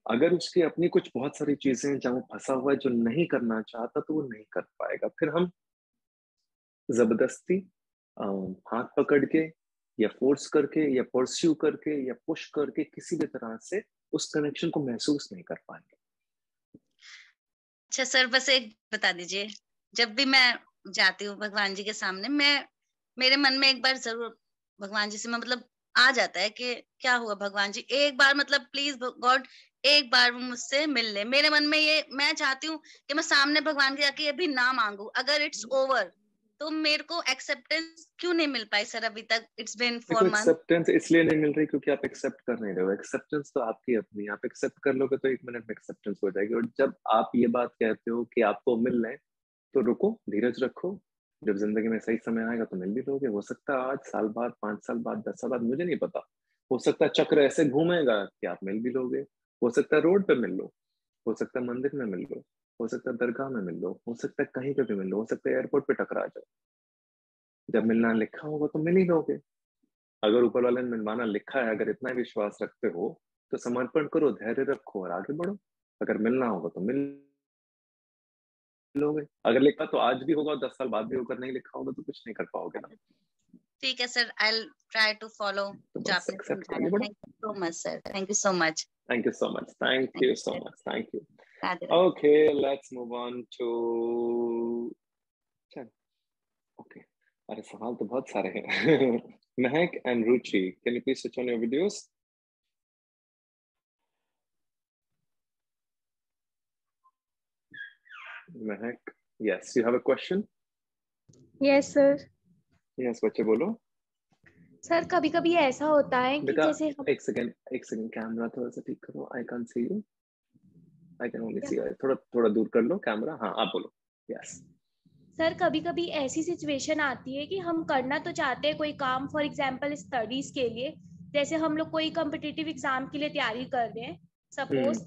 अगर उसकी अपनी कुछ बहुत सारी चीजें हैं जहां वो फंसा हुआ है जो नहीं करना चाहता तो वो नहीं कर पाएगा। फिर हम जबरदस्ती हाथ पकड़ के या फोर्स करके या परस्यू करके या पुश करके किसी भी तरह से उस कनेक्शन को महसूस नहीं कर पाएंगे। अच्छा सर, बस एक बता दीजिए, जब भी मैं जाती हूँ भगवान जी के सामने, मेरे मन में एक बार जरूर भगवान जी से मैं मतलब आ जाता है कि क्या हुआ भगवान जी, एक बार मतलब प्लीज गॉड एक बार वो मुझसे मिल ले। मेरे मन में ये मैं चाहती हूँ कि मैं सामने भगवान के जाके अभी ना मांगू, अगर इट्स ओवर तो मेरे को एक्सेप्टेंस क्यों नहीं मिल पाई सर अभी तक? It's been 4 month. एक्सेप्टेंस इसलिए नहीं मिल रही क्योंकि आप एक्सेप्ट कर नहीं रहे हो। एक्सेप्टेंस तो आपकी अपनी, आप एक्सेप्ट कर लोगे तो 1 मिनट में एक्सेप्टेंस हो जाएगी। और जब आप ये बात कहते हो कि आपको मिल रहे, तो रुको, धीरज रखो, जब जिंदगी में सही समय आएगा तो मिल भी लोगे। हो सकता है आज, साल बाद, 5 साल बाद, 10 साल बाद, मुझे नहीं पता। हो सकता है चक्र ऐसे घूमेगा कि आप मिल भी लोगे। हो सकता है रोड पे मिल लो, हो सकता है मंदिर में मिल लो, हो सकता है दरगाह में मिल लो, हो सकता है कहीं पे भी मिल लो, हो सकता है एयरपोर्ट पे टकरा जाओ। जब मिलना लिखा होगा तो मिल ही लोगे। अगर ऊपर वाले ने मिलवाना लिखा है, अगर इतना विश्वास रखते हो तो समर्पण करो, धैर्य रखो और आगे बढ़ो। अगर मिलना होगा तो मिल लोगे। अगर लिखा तो आज भी होगा, 10 साल बाद भी होगा। नहीं लिखा होगा तो कुछ नहीं कर पाओगे ना। ठीक है sir, I will try to follow तो जो बस आपने एक्सेप्ट समझाया। करिए, बढ़ो। Thank you so much sir, thank you so much. Thank you so much. Thank you so much. Thank you. Radhe Radhe. Okay, let's move on to चल, okay. अरे सवाल तो बहुत सारे हैं। Mehak and Ruchi, can you please switch on your videos? Mehak, yes, you have a question? Yes sir. Yes, बच्चे बोलो। Sir कभी कभी ऐसा होता है कि बेटा जैसे हम एक सेकंड कैमरा थोड़ा सा ठीक करो। I can't see you. I can only see you. थोड़ा दूर कर लो कैमरा। हाँ, आप बोलो। Yes. सर कभी कभी ऐसी सिचुएशन आती है कि हम करना तो चाहते हैं कोई काम, फॉर एग्जांपल स्टडीज के लिए, जैसे हम लोग कोई कॉम्पिटिटिव एग्जाम के लिए तैयारी कर रहे हैं सपोज,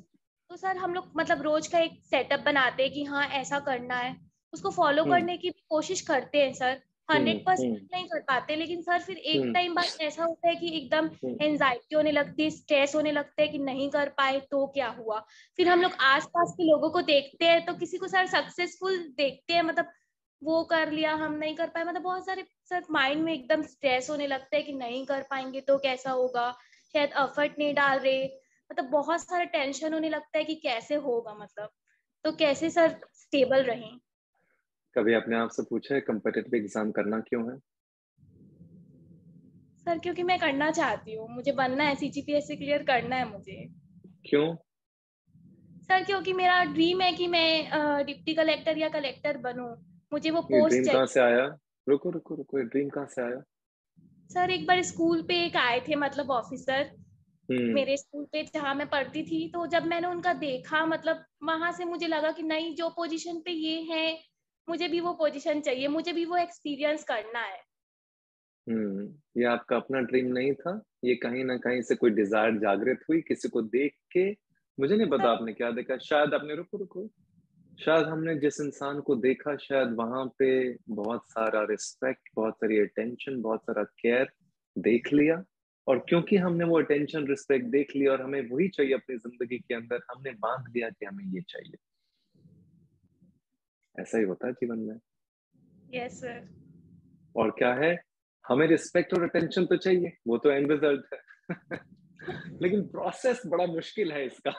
तो सर हम लोग मतलब रोज का एक सेटअप बनाते हैं कि हाँ ऐसा करना है, उसको फॉलो करने की भी कोशिश करते हैं सर, 100% नहीं कर पाते, लेकिन सर फिर एक टाइम बाद ऐसा होता है कि एकदम एंजाइटी होने लगती है, स्ट्रेस होने लगता है कि नहीं कर पाए तो क्या हुआ। फिर हम लोग आसपास के लोगों को देखते हैं तो किसी को सर सक्सेसफुल देखते हैं, मतलब वो कर लिया हम नहीं कर पाए, मतलब बहुत सारे सर माइंड में एकदम स्ट्रेस होने लगता है कि नहीं कर पाएंगे तो कैसा होगा, शायद एफर्ट नहीं डाल रहे, मतलब बहुत सारा टेंशन होने लगता है कि कैसे होगा, मतलब तो कैसे सर स्टेबल रहें। कभी अपने आप से पूछा है कॉम्पिटिटिव एग्जाम करना क्यों है? सर क्योंकि मैं करना चाहती हूँ, मुझे बनना है, सीजीपीएससी क्लियर करना है मुझे। क्यों? सर क्योंकि मेरा ड्रीम है कि मैं डिप्टी कलेक्टर या कलेक्टर बनूं, मुझे वो ये पोस्ट ड्रीम चाहिए। कहाँ से आया? रुको, ये ड्रीम कहाँ से आया? सर एक बार स्कूल पे एक आए थे मतलब ऑफिसर मेरे स्कूल पे जहाँ मैं पढ़ती थी, तो जब मैंने उनका देखा मतलब वहां से मुझे लगा कि नहीं, जो पोजीशन पे ये है मुझे भी वो पोजीशन चाहिए, मुझे भी वो एक्सपीरियंस करना है। ये आपका अपना ड्रीम नहीं था, ये कहीं ना कहीं से कोई डिजायर जागृत हुई किसी को देख के? मुझे नहीं पता आपने क्या देखा। शायद आपने रुको शायद हमने जिस इंसान को देखा, शायद वहां पे बहुत सारा रिस्पेक्ट, बहुत सारी अटेंशन, बहुत सारा केयर देख लिया। और क्योंकि हमने वो अटेंशन, रिस्पेक्ट देख लिया और हमें वही चाहिए अपनी जिंदगी के अंदर, हमने बांध लिया कि हमें ये चाहिए। ऐसा ही होता है जीवन में। Yes sir. और क्या है, हमें रिस्पेक्ट और अटेंशन तो चाहिए, वो तो एंड रिजल्ट है। लेकिन प्रोसेस बड़ा मुश्किल है इसका।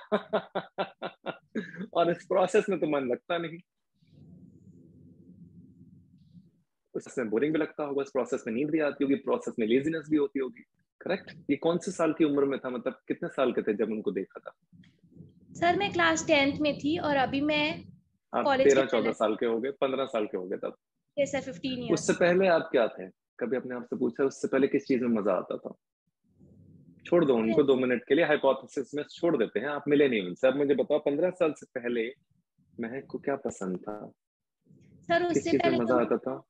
और इस प्रोसेस में तो मन लगता नहीं। उसमें बोरिंग भी लगता होगा, इस प्रोसेस में नींद भी आती होगी, प्रोसेस में लेजीनेस भी होती होगी। करेक्ट? ये कौन से साल की उम्र में था, मतलब कितने साल के थे जब उनको देखा था? सर मैं क्लास 10th में थी और अभी मैं आप कॉलेज के 13-14 साल के हो गए, 15 साल के हो गए तब। Yes sir 15 years. उससे पहले आप क्या थे? कभी अपने आप से पूछा उससे पहले किस चीज में मजा आता था? छोड़ दो उनको 2 मिनट के लिए, हाइपोथेसिस में छोड़ देते हैं। आप मिले नहीं उनसे, अब मुझे बताओ 15 साल से पहले महक को क्या पसंद था? सर किस उससे चीज में पहले मजा आता था?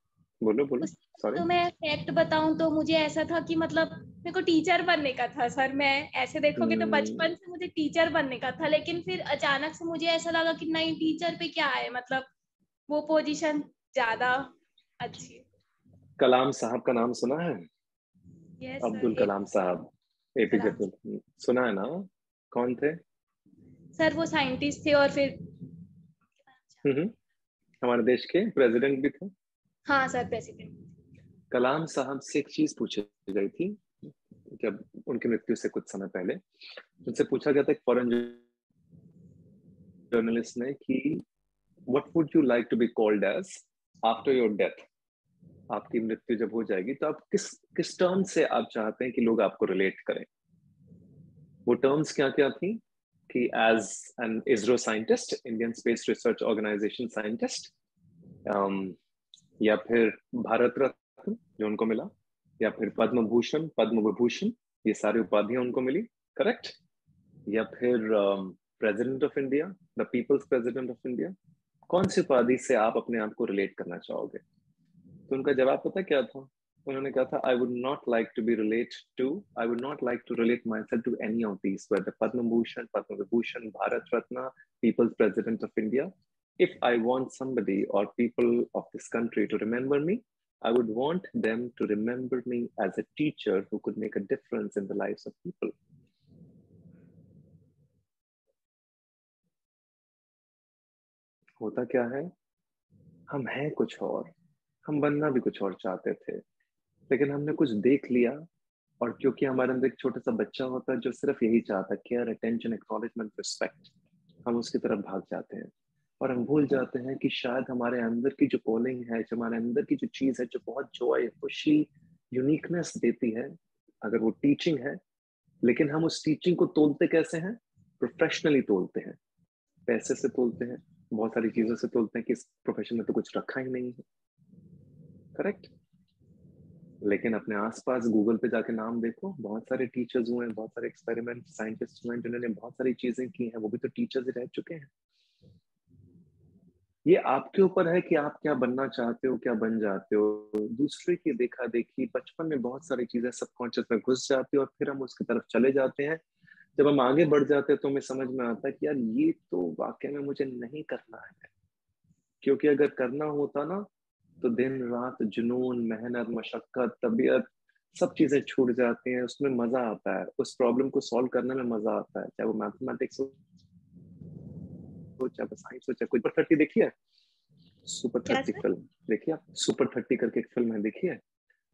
बोलो सॉरी। तो मैं फैक्ट बताऊं तो मुझे ऐसा था कि मतलब मेरे को टीचर बनने का था सर। मैं ऐसे देखोगे तो बचपन से मुझे टीचर बनने का था, लेकिन फिर अचानक से मुझे ऐसा लगा कि नहीं, टीचर पे क्या है, मतलब वो पोजीशन ज्यादा अच्छी है। कलाम साहब का नाम सुना है? Yes Abdul sir. कलाम साहब, एपीजे अब्दुल, सुना है ना? कौन थे? सर वो साइंटिस्ट थे और फिर हमारे देश के प्रेसिडेंट भी थे। हाँ सर प्रेसिडेंट। कलाम साहब से एक चीज पूछी गई थी जब उनकी मृत्यु से कुछ समय पहले उनसे पूछा गया था, एक फॉरेन जर्नलिस्ट ने, कि what would you like to be called as after your death, आपकी मृत्यु जब हो जाएगी तो आप किस टर्म से आप चाहते हैं कि लोग आपको रिलेट करें। वो टर्म्स क्या क्या थी कि as an ISRO scientist, Indian space research organization scientist, या फिर भारत रत्न जो उनको मिला, या फिर पद्म भूषण, पद्म विभूषण, ये सारी उपाधियां उनको मिली, करेक्ट, या फिर president of India, the people's president of India, कौन सी उपाधि से आप अपने आप को रिलेट करना चाहोगे? तो उनका जवाब पता क्या था? उन्होंने कहा था, I would not like to relate myself to any of these, whether Padma Bhushan, Padma Vibhushan, Bharat Ratna, people's president of India. If I want somebody or people of this country to remember me, I would want them to remember me as a teacher who could make a difference in the lives of people. होता क्या है, हम हैं कुछ और, हम बनना भी कुछ और चाहते थे, लेकिन हमने कुछ देख लिया, और क्योंकि हमारे अंदर एक छोटा सा बच्चा होता है जो सिर्फ यही चाहता है, केयर, अटेंशन, एक्नॉलेजमेंट, रिस्पेक्ट, हम उसकी तरफ भाग जाते हैं और हम भूल जाते हैं कि शायद हमारे अंदर की जो कॉलिंग है, जो हमारे अंदर की जो चीज है, जो बहुत जॉय, खुशी, यूनिकनेस देती है, अगर वो टीचिंग है, लेकिन हम उस टीचिंग को तोलते कैसे हैं? प्रोफेशनली तोलते हैं, पैसे से तोलते हैं, बहुत सारी चीजों से तोलते हैं कि इस प्रोफेशन में तो कुछ रखा ही नहीं है, करेक्ट। लेकिन अपने आसपास गूगल पे जाके नाम देखो, बहुत सारे टीचर्स हुए हैं, बहुत सारे एक्सपेरिमेंट साइंटिस्ट हुए हैं जिन्होंने बहुत सारी चीजें की हैं, वो भी तो टीचर्स ही रह चुके हैं। ये आपके ऊपर है कि आप क्या बनना चाहते हो, क्या बन जाते हो। दूसरे की देखा देखी बचपन में बहुत सारी चीजें सबकॉन्शियस में घुस जाती है और फिर हम उसकी तरफ चले जाते हैं। जब हम आगे बढ़ जाते हैं तो हमें समझ में आता है कि यार ये तो वाकई में मुझे नहीं करना है, क्योंकि अगर करना होता ना तो दिन रात जुनून, मेहनत, मशक्कत, तबीयत, सब चीजें छूट जाती हैं, उसमें मजा आता है, उस प्रॉब्लम को सॉल्व करने में मजा आता है, चाहे वो मैथमेटिक्स हो, चाहे साइंस हो, चाहे कोई। सुपर 30 देखी है? सुपर 30 फिल्म देखिए आप, सुपर 30 करके एक फिल्म है, देखिए,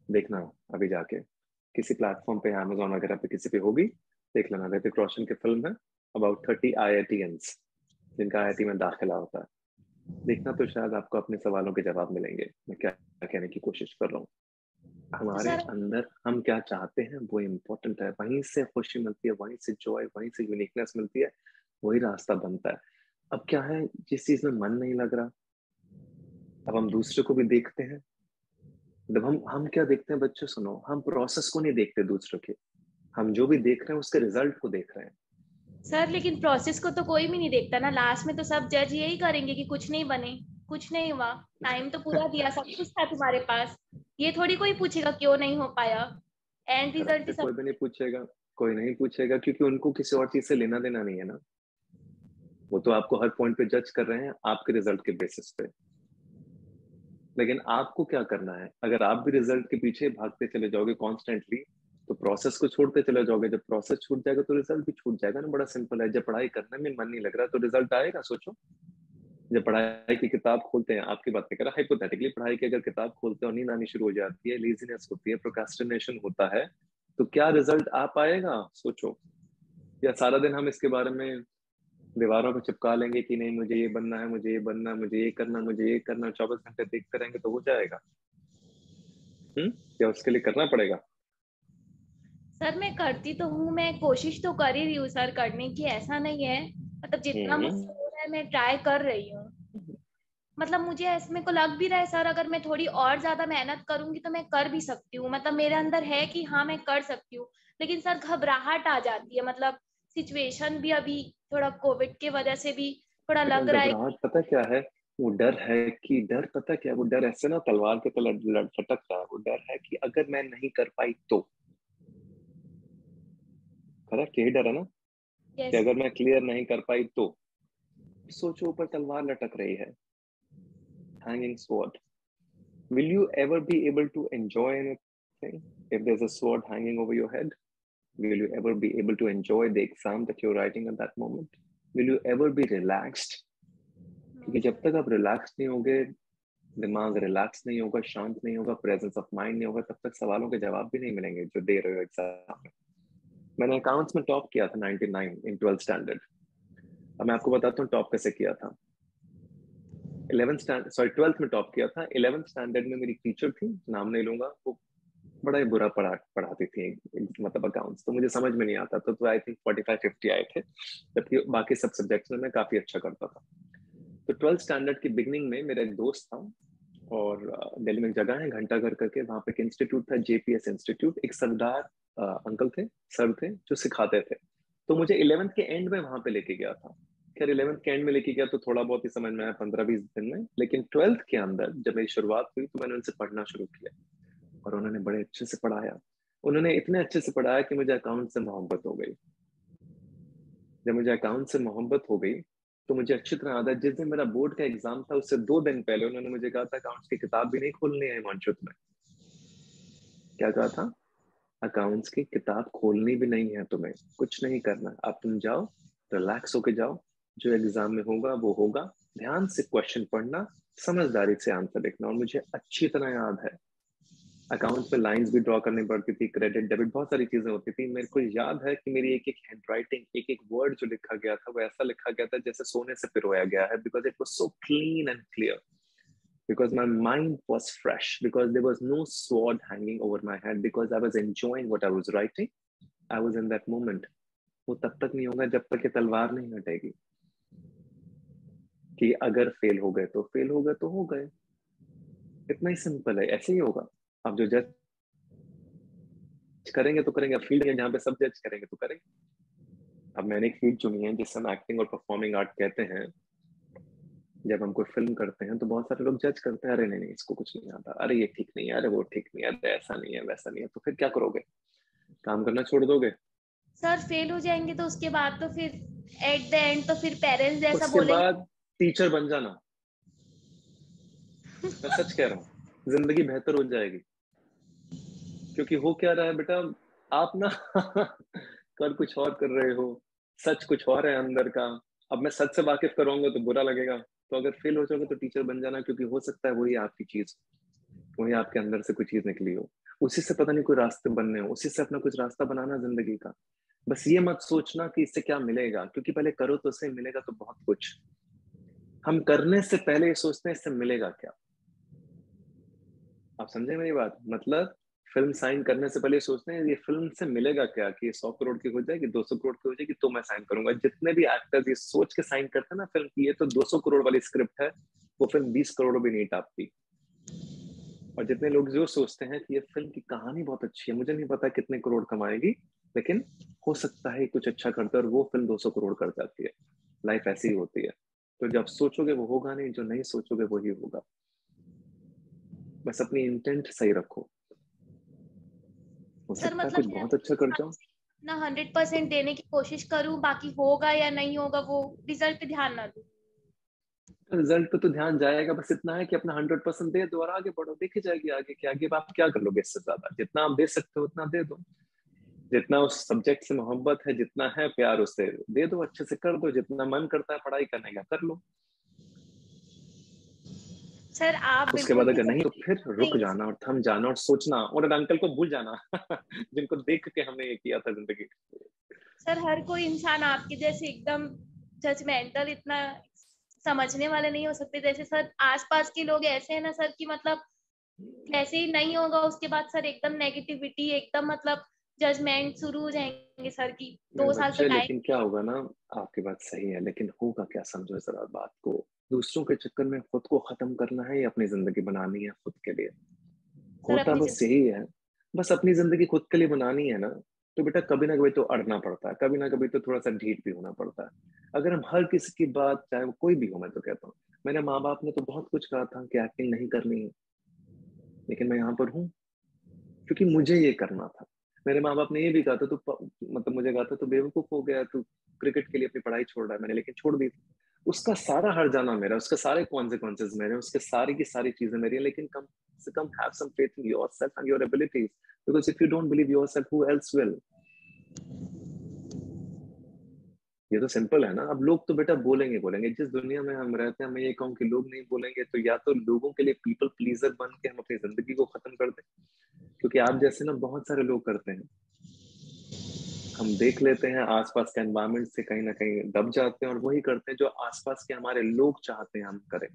देखना अभी जाके किसी प्लेटफॉर्म पे, अमेज़न वगैरह पे किसी पे होगी, देख लेना। ऋतिक रोशन की फिल्म है अबाउट 30 IITians जिनका IIT में दाखिला होता है, देखना तो शायद आपको अपने सवालों के जवाब मिलेंगे। मैं क्या कहने की कोशिश कर रहा हूँ, हमारे अंदर हम क्या चाहते हैं वो इम्पोर्टेंट है, वहीं से खुशी मिलती है, वहीं से जॉय, वहीं से यूनिकनेस मिलती है, वही रास्ता बनता है। अब क्या है, जिस चीज में मन नहीं लग रहा, अब हम दूसरे को भी देखते हैं। जब हम क्या देखते हैं बच्चे, सुनो, हम प्रोसेस को नहीं देखते दूसरे के, हम जो भी देख रहे हैं उसके रिजल्ट को देख रहे हैं। सर लेकिन प्रोसेस को तो कोई भी नहीं देखता ना, लास्ट में तो सब जज यही करेंगे कि कुछ नहीं बने, कुछ नहीं हुआ, टाइम तो पूरा दिया, सब कुछ था तुम्हारे पास, ये थोड़ी कोई पूछेगा क्यों नहीं हो पाया, एंड रिजल्ट कोई भी नहीं पूछेगा, कोई नहीं पूछेगा, क्योंकि उनको किसी और चीज से लेना देना नहीं है ना। वो तो आपको हर पॉइंट पे जज कर रहे हैं आपके रिजल्ट के बेसिस पे। लेकिन आपको क्या करना है, अगर आप भी रिजल्ट के पीछे भागते चले जाओगे कॉन्स्टेंटली, तो प्रोसेस को छोड़ते चले जाओगे। जब प्रोसेस छूट जाएगा तो रिजल्ट भी छूट जाएगा ना। बड़ा सिंपल है, जब पढ़ाई करने में मन नहीं लग रहा तो रिजल्ट आएगा। सोचो, जब पढ़ाई की किताब खोलते हैं, आपकी बात नहीं कर रहा, हाइपोथेटिकली, पढ़ाई की अगर किताब खोलते हैं और नींद आनी शुरू हो जाती है, लेजीनेस होती है, प्रोक्रास्टिनेशन होता है, तो क्या रिजल्ट आ पाएगा? सोचो। या सारा दिन हम इसके बारे में दीवारों पे चिपका लेंगे कि नहीं मुझे ये बनना है, मुझे ये बनना है, मुझे ये करना, मुझे ये करना, 24 घंटे देखते रहेंगे तो हो जाएगा? या उसके लिए करना पड़ेगा? सर मैं करती तो हूँ, मैं कोशिश तो कर ही रही हूँ सर करने की, ऐसा नहीं है, मतलब जितना मुझसे हो रहा है मैं ट्राई कर रही हूँ। मतलब मुझे ऐसे में को लग भी रहा है सर, अगर मैं थोड़ी और ज्यादा मेहनत करूंगी तो मैं कर भी सकती हूँ, मतलब मेरे अंदर है कि हाँ मैं कर सकती हूँ, लेकिन सर घबराहट आ जाती है, मतलब सिचुएशन भी अभी थोड़ा कोविड की वजह से भी थोड़ा लग रहा है। पता क्या है, वो डर है कि, डर पता क्या, वो डर ऐसे ना तलवार के तले लटक रहा है। वो डर है कि अगर मैं नहीं कर पाई तो, करेक्ट, यही डर है ना, कि अगर मैं क्लियर नहीं कर पाई तो। सोचो, ऊपर तलवार लटक रही है, hanging sword. Will you ever be able to enjoy anything if there's a sword hanging over your head? Will you ever be able to enjoy the exam that you're writing at that moment? Will you ever be relaxed? क्योंकि जब तक आप relax नहीं होगे, दिमाग relax नहीं होगा, शांत नहीं होगा, प्रेजेंस ऑफ माइंड नहीं होगा, तब तक सवालों के जवाब भी नहीं मिलेंगे जो दे रहे हो एग्जाम में। मैंने अकाउंट्स में टॉप किया था 99 इन 12th स्टैंडर्ड। अब मैं आपको बताता हूँ टॉप कैसे किया था। 12th में टॉप किया था। 11th स्टैंडर्ड में मेरी टीचर थी, नाम नहीं लूंगा, वो बड़ा ही बुरा पढ़ाती थी, मतलब अकाउंट्स, तो मुझे समझ में नहीं आता, तो आई थिंक 45-50 आए थे, जबकि बाकी सब सब्जेक्ट्स में मैं काफी अच्छा करता था। तो 12th स्टैंडर्ड की बिगनिंग में मेरा एक दोस्त था, और दिल्ली में एक जगह है घंटा घर करके, वहाँ पे एक इंस्टीट्यूट था, JPS इंस्टीट्यूट। एक सरदार अंकल थे, सर थे, जो सिखाते थे। तो मुझे 11th के एंड में वहां पे लेके गया था। खैर 11th के एंड में लेके गया तो थोड़ा बहुत ही समझ में आया 15-20 दिन में, लेकिन 12th के अंदर जब मेरी शुरुआत हुई तो मैंने उनसे पढ़ना शुरू किया, और उन्होंने बड़े अच्छे से पढ़ाया। उन्होंने इतने अच्छे से पढ़ाया कि मुझे अकाउंट से मोहब्बत हो गई। जब मुझे अकाउंट से मोहब्बत हो गई तो मुझे अच्छी तरह याद है, जिस दिन मेरा बोर्ड का एग्जाम था उससे 2 दिन पहले उन्होंने मुझे कहा था अकाउंट्स की किताब भी नहीं खोलनी है हिमांशु तुम्हें। क्या कहा था? अकाउंट्स की किताब खोलनी भी नहीं है तुम्हें, कुछ नहीं करना, अब तुम जाओ, रिलैक्स होके जाओ, जो एग्जाम में होगा वो होगा, ध्यान से क्वेश्चन पढ़ना, समझदारी से आंसर लिखना। और मुझे अच्छी तरह याद है अकाउंट्स में लाइंस भी ड्रॉ करनी पड़ती थी, क्रेडिट डेबिट बहुत सारी चीजें होती थी। मेरे को याद है कि मेरी एक एक हैंड राइटिंग, एक एक वर्ड जो लिखा गया था वो ऐसा लिखा गया था जैसे सोने से पिरोया गया है, because it was so clean and clear, because my mind was fresh, because there was no sword hanging over my head, because I was enjoying what I was writing. I was in that moment. वो तब तक नहीं होगा जब तक ये तलवार नहीं हटेगी कि अगर फेल हो गए तो फेल हो गए तो हो गए, इतना ही सिंपल है। ऐसे ही होगा। अब जो जज करेंगे तो करेंगे, फील्ड है जहाँ पे सब जज करेंगे तो करेंगे। अब मैंने एक फील्ड चुनी है जिससे हम एक्टिंग और परफॉर्मिंग आर्ट कहते हैं। जब हम कोई फिल्म करते हैं तो बहुत सारे लोग जज करते हैं, अरे नहीं नहीं इसको कुछ नहीं आता, अरे ये ठीक नहीं है, अरे वो ठीक नहीं है, अरे ऐसा नहीं है वैसा नहीं है। तो फिर क्या करोगे? काम करना छोड़ दोगे? सर फेल हो जाएंगे तो उसके बाद तो फिर एट द एंड तो फिर पेरेंट्स जैसा उसके बोलेंगे। बाद टीचर बन जाना। मैं सच कह रहा हूँ, जिंदगी बेहतर हो जाएगी। क्योंकि हो क्या रहा है बेटा, आप ना कर कुछ और कर रहे हो, सच कुछ और है अंदर का। अब मैं सच से वाकिफ करूंगा तो बुरा लगेगा, तो अगर फेल हो जाओगे तो टीचर बन जाना, क्योंकि हो सकता है वही आपकी चीज, वही आपके अंदर से कोई चीज निकली हो, उसी से पता नहीं कोई रास्ते बनने हो, उसी से अपना कुछ रास्ता बनाना जिंदगी का। बस ये मत सोचना कि इससे क्या मिलेगा, क्योंकि पहले करो तो उससे मिलेगा तो बहुत कुछ। हम करने से पहले ये सोचते हैं इससे मिलेगा क्या। आप समझे मेरी बात? मतलब फिल्म साइन करने से पहले सोचते हैं ये फिल्म से मिलेगा क्या, कि 100 करोड़ की हो जाएगी, 200 करोड़ की हो जाएगी तो मैं साइन करूंगा। जितने भी एक्टर्स ये सोच के साइन करते हैं ना फिल्म की, ये तो 200 करोड़ वाली स्क्रिप्ट है, वो फिल्म 20 करोड़ भी नहीं टापती। और जितने लोग जो सोचते हैं कि ये फिल्म की कहानी बहुत अच्छी है, मुझे नहीं पता कितने करोड़ कमाएगी, लेकिन हो सकता है कुछ अच्छा करता है, और वो फिल्म 200 करोड़ कर जाती है। लाइफ ऐसी ही होती है। तो जब सोचोगे वो होगा नहीं, जो नहीं सोचोगे वही होगा। बस अपनी इंटेंट सही रखो, हो सर सकता है मतलब कुछ बहुत अच्छा कर जाओ। ना 100% देने की कोशिश करूं, बाकी होगा या नहीं होगा वो रिजल्ट पे ध्यान ना दूं। रिजल्ट पे तो ध्यान जाएगा, बस इतना है कि अपना 100% दे दो और आगे बढ़ो, देखी जाएगी आगे क्या। आगे आप क्या कर लोगे इससे ज्यादा? जितना आप दे सकते हो उतना दे दो। जितना उस सब्जेक्ट से मोहब्बत है, जितना है प्यार, उससे दे दो, अच्छे से कर दो। जितना मन करता है पढ़ाई करने का कर लो। सर आप उसके बिल्कुल बाद भी अगर नहीं तो फिर रुक नहीं। जाना और थम जाना और सोचना, और अंकल को भूल जाना जिनको देख के हमने ये किया था जिंदगी। सर हर कोई इंसान आपके जैसे एकदम जजमेंटल इतना समझने वाले नहीं हो सकते। जैसे सर आसपास के लोग ऐसे हैं ना सर कि मतलब जैसे ही नहीं होगा उसके बाद सर एकदम नेगेटिविटी, एकदम मतलब जजमेंट शुरू हो जाएंगे सर की 2 साल का बच्चे, टाइम। लेकिन क्या होगा ना, आपकी बात सही है, लेकिन होगा क्या समझो जरा बात को। दूसरों के चक्कर में खुद को खत्म करना है या अपनी जिंदगी बनानी है खुद के लिए? सर होता अपनी बस यही है। बस अपनी जिंदगी खुद के लिए बनानी है ना, तो बेटा कभी ना कभी तो अड़ना पड़ता है, कभी ना कभी तो थोड़ा सा ढीठ भी होना पड़ता है। अगर हम हर किसी की बात, चाहे वो कोई भी हो, मैं तो कहता हूँ, मेरे माँ बाप ने तो बहुत कुछ कहा था कि एक्टिंग नहीं करनी है, लेकिन मैं यहाँ पर हूँ क्योंकि मुझे ये करना था। मेरे माँ बाप ने ये भी कहा था तो मतलब मुझे कहा था तो बेवकूफ हो गया तू, क्रिकेट के लिए अपनी पढ़ाई छोड़ रहा है। मैंने लेकिन छोड़ दी। उसका सारा हर जाना मेरा, उसके सारे कॉन्सिक्वेंसेस मेरे, उसके सारी की सारी चीजें मेरी हैं, लेकिन कम से कम have some faith in yourself and your abilities, because if you don't believe yourself who else will. ये तो सिंपल है ना। अब लोग तो बेटा बोलेंगे। जिस दुनिया में हम रहते हैं, मैं ये कहूँ कि लोग नहीं बोलेंगे तो या तो लोगों के लिए पीपल प्लीजर बन के हम अपनी जिंदगी को खत्म कर दें, क्योंकि आप जैसे ना बहुत सारे लोग करते हैं। हम देख लेते हैं आसपास के एनवायरनमेंट से कहीं ना कहीं दब जाते हैं और वही करते हैं जो आसपास के हमारे लोग चाहते हैं हम करें,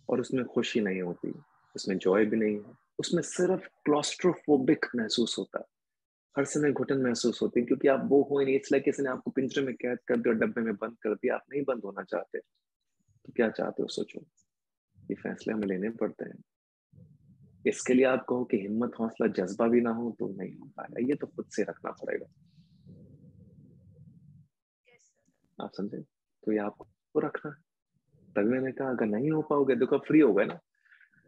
और उसमें खुशी नहीं होती, उसमें जॉय भी नहीं है, उसमें सिर्फ क्लॉस्ट्रोफोबिक महसूस होता है, हर समय घुटन महसूस होती है, क्योंकि आप वो हो ही नहीं। इट्स लाइक किसी ने आपको पिंजरे में कैद कर दिया, डब्बे में बंद कर दिया, आप नहीं बंद होना चाहते, तो क्या चाहते हो सोचो। ये फैसले हमें लेने पड़ते हैं। इसके लिए आप कहो कि हिम्मत, हौसला, जज्बा भी ना हो तो नहीं हो पाएगा, ये तो खुद से रखना पड़ेगा। आप समझे? तो ये आपको रखना है। तभी मैंने कहा अगर नहीं हो पाओगे देखो फ्री हो गए ना,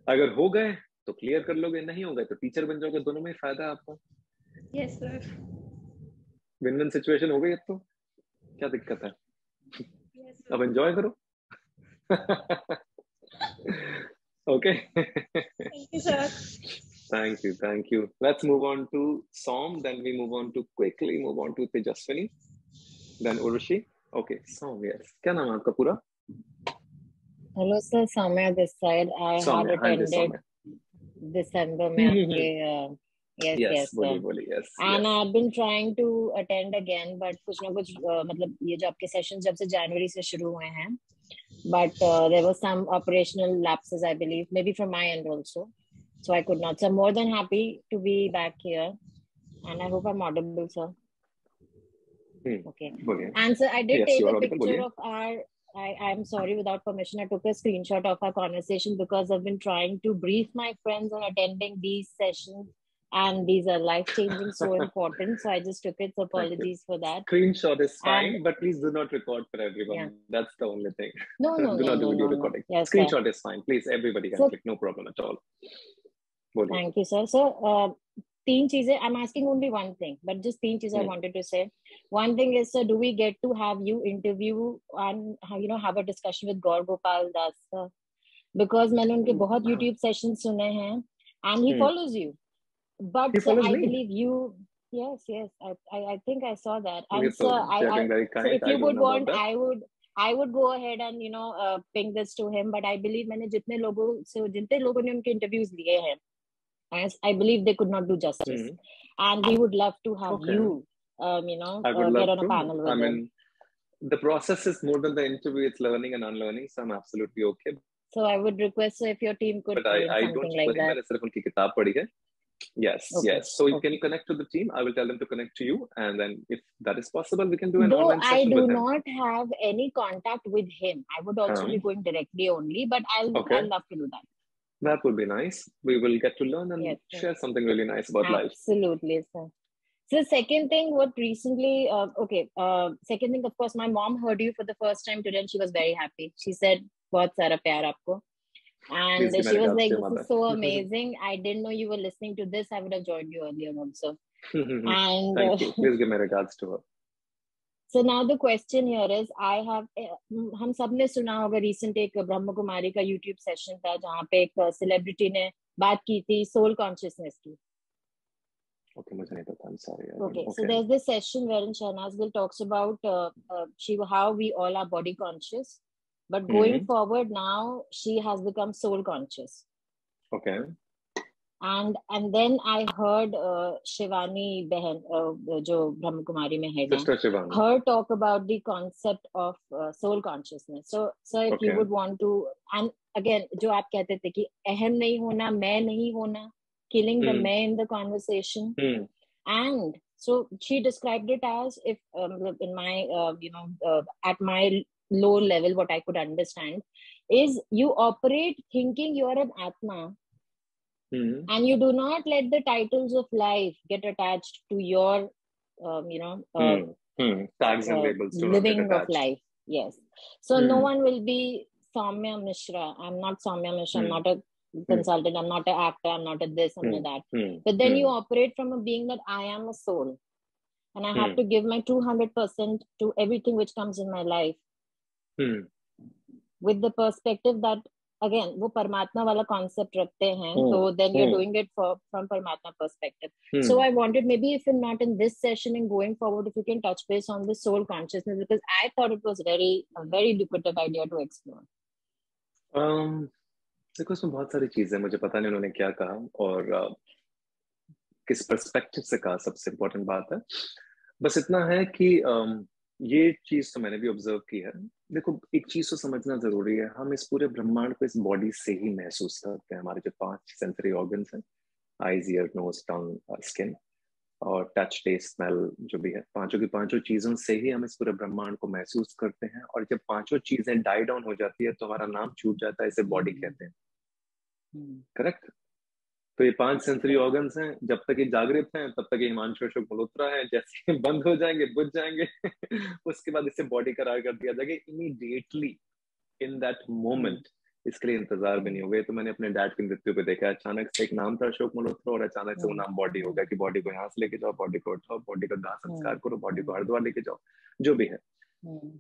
अगर हो गए तो क्लियर कर लोगे, नहीं हो गए तो टीचर बन जाओगे, दोनों में ही फायदा है आपका। Yes sir. Win win situation हो गई अब तो, क्या दिक्कत है? अब एंजॉय करो। Okay. Thank you, sir. Thank you. Let's move on to Som, then we move on to Tejaswini, then Urushi. Okay, Som, yes. क्या नाम है आपका पूरा? Hello sir, Soumya this side. I Soumya, had attended December में आपके yes बोलिए yes. And I've been trying to attend again, but कुछ ना कुछ मतलब ये जो आपके sessions जब से January से शुरू हुए हैं, but there was some operational lapses I believe, maybe from my end also, so I could not. So I'm more than happy to be back here, and I hope I'm audible, sir. Okay. And so I did take a picture of our. I'm sorry, without permission, I took a screenshot of our conversation because I've been trying to brief my friends on attending these sessions, and these are life-changing, so important. So I just took it. So apologies for that. Screenshot is fine, but please do not record for everyone. Yeah. That's the only thing. No, do not do video recording. Yes, screenshot is fine. Please, everybody can click. No problem at all. Thank you, sir. So, तीन चीजें, I'm asking only one thing, but just तीन चीजें I wanted to say. One thing is, sir, do we get to have you interview and have a discussion with Gaur Gopal Das, sir? Because मैंने उनके बहुत YouTube sessions सुने हैं, and he follows you. But sir, I believe you. Yes, I think I saw that. And sir, so if you would want, I would go ahead and ping this to him. But I believe मैंने जितने लोगों ने उनके interviews लिए हैं, I believe they could not do justice, and we would love to have you, get on a panel with them. The process is more than the interview; it's learning and unlearning. So I'm absolutely okay. So I would request if your team could do something like that. मैंने सिर्फ उनकी किताब पढ़ी है. Yes. So you can connect to the team. I will tell them to connect to you, and then if that is possible, we can do an online session with him. Though I do not have any contact with him, I would also be going directly only. But I'll love to do that. That would be nice. We will get to learn and share something really nice about life. Absolutely, sir. So second thing, what recently, second thing, of course, my mom heard you for the first time today and she was very happy. She said, "Bahut sara pyar aapko." And she was like, "This is so amazing. I didn't know you were listening to this. I would have joined you earlier also." And thank you. Please give my regards to her. So now the question here is, हम सब ने सुना होगा recent एक ब्रह्म कुमारी का YouTube session था जहाँ पे एक celebrity ने बात की थी soul consciousness की. Okay, मुझे नहीं पता. I'm sorry. Okay, so there's this session wherein Shahnaz Gill talks about how we all are body conscious, but going forward now she has become soul conscious. Okay. And then I heard Shivani Behan, जो ब्रह्म कुमारी में है, her talk about the concept of soul consciousness. So if you would want to, and again जो आप कहते थे कि अहम नहीं होना, मैं नहीं होना, killing the मैं in the conversation, and so she described it as, if in my at my low level what I could understand is you operate thinking you are an Atma. And you do not let the titles of life get attached to your, tags and labels. Living of life. Yes. So no one will be Soumya Mishra. I'm not Soumya Mishra. I'm not a consultant. I'm not an actor. I'm not a this. I'm not that. But then you operate from a being that I am a soul. And I have to give my 200% to everything which comes in my life. With the perspective that again वो परमात्मा वाला concept रखते हैं, so then you're doing it from Paramatma perspective. So I wanted, maybe if not in this session and going forward, if you can touch base on the soul consciousness, because I thought it was a very lucrative idea to explore. देखो इसमें बहुत सारी चीजें, मुझे पता नहीं उन्होंने क्या कहा और किस पर्सपेक्टिव से कहा, सबसे इम्पोर्टेंट बात है। बस इतना है कि ये चीज तो मैंने भी ऑब्जर्व की है। देखो एक चीज तो समझना जरूरी है, हम इस पूरे ब्रह्मांड को इस बॉडी से ही महसूस करते हैं। हमारे जो 5 सेंसरी ऑर्गन्स हैं, आईज, ईयर, नोज, टंग, स्किन और टच, टेस्ट, स्मेल, जो भी है, पांचों की पांचों चीजों से ही हम इस पूरे ब्रह्मांड को महसूस करते हैं। और जब पांचों चीजें डाई डाउन हो जाती है तो हमारा नाम छूट जाता है, इसे बॉडी कहते हैं। करेक्ट? तो ये 5 सेंसरी ऑर्गन्स हैं, जब तक ये जागृत हैं तब तक ये हिमांशु अशोक मल्होत्रा है। जैसे ही बंद हो जाएंगे, बुझ जाएंगे उसके बाद इसे बॉडी करार कर दिया जाएगा इमीडिएटली, इन दैट मोमेंट। इसके लिए इंतजार भी नहीं हो गए। तो मैंने अपने डैड की मृत्यु पे देखा, अचानक से एक नाम था अशोक मल्होत्रा और अचानक से वो नाम बॉडी हो गया कि बॉडी को यहाँ से लेके जाओ, बॉडी को उठाओ, बॉडी का दाह संस्कार करो, बॉडी को हरिद्वार लेके जाओ, जो भी है।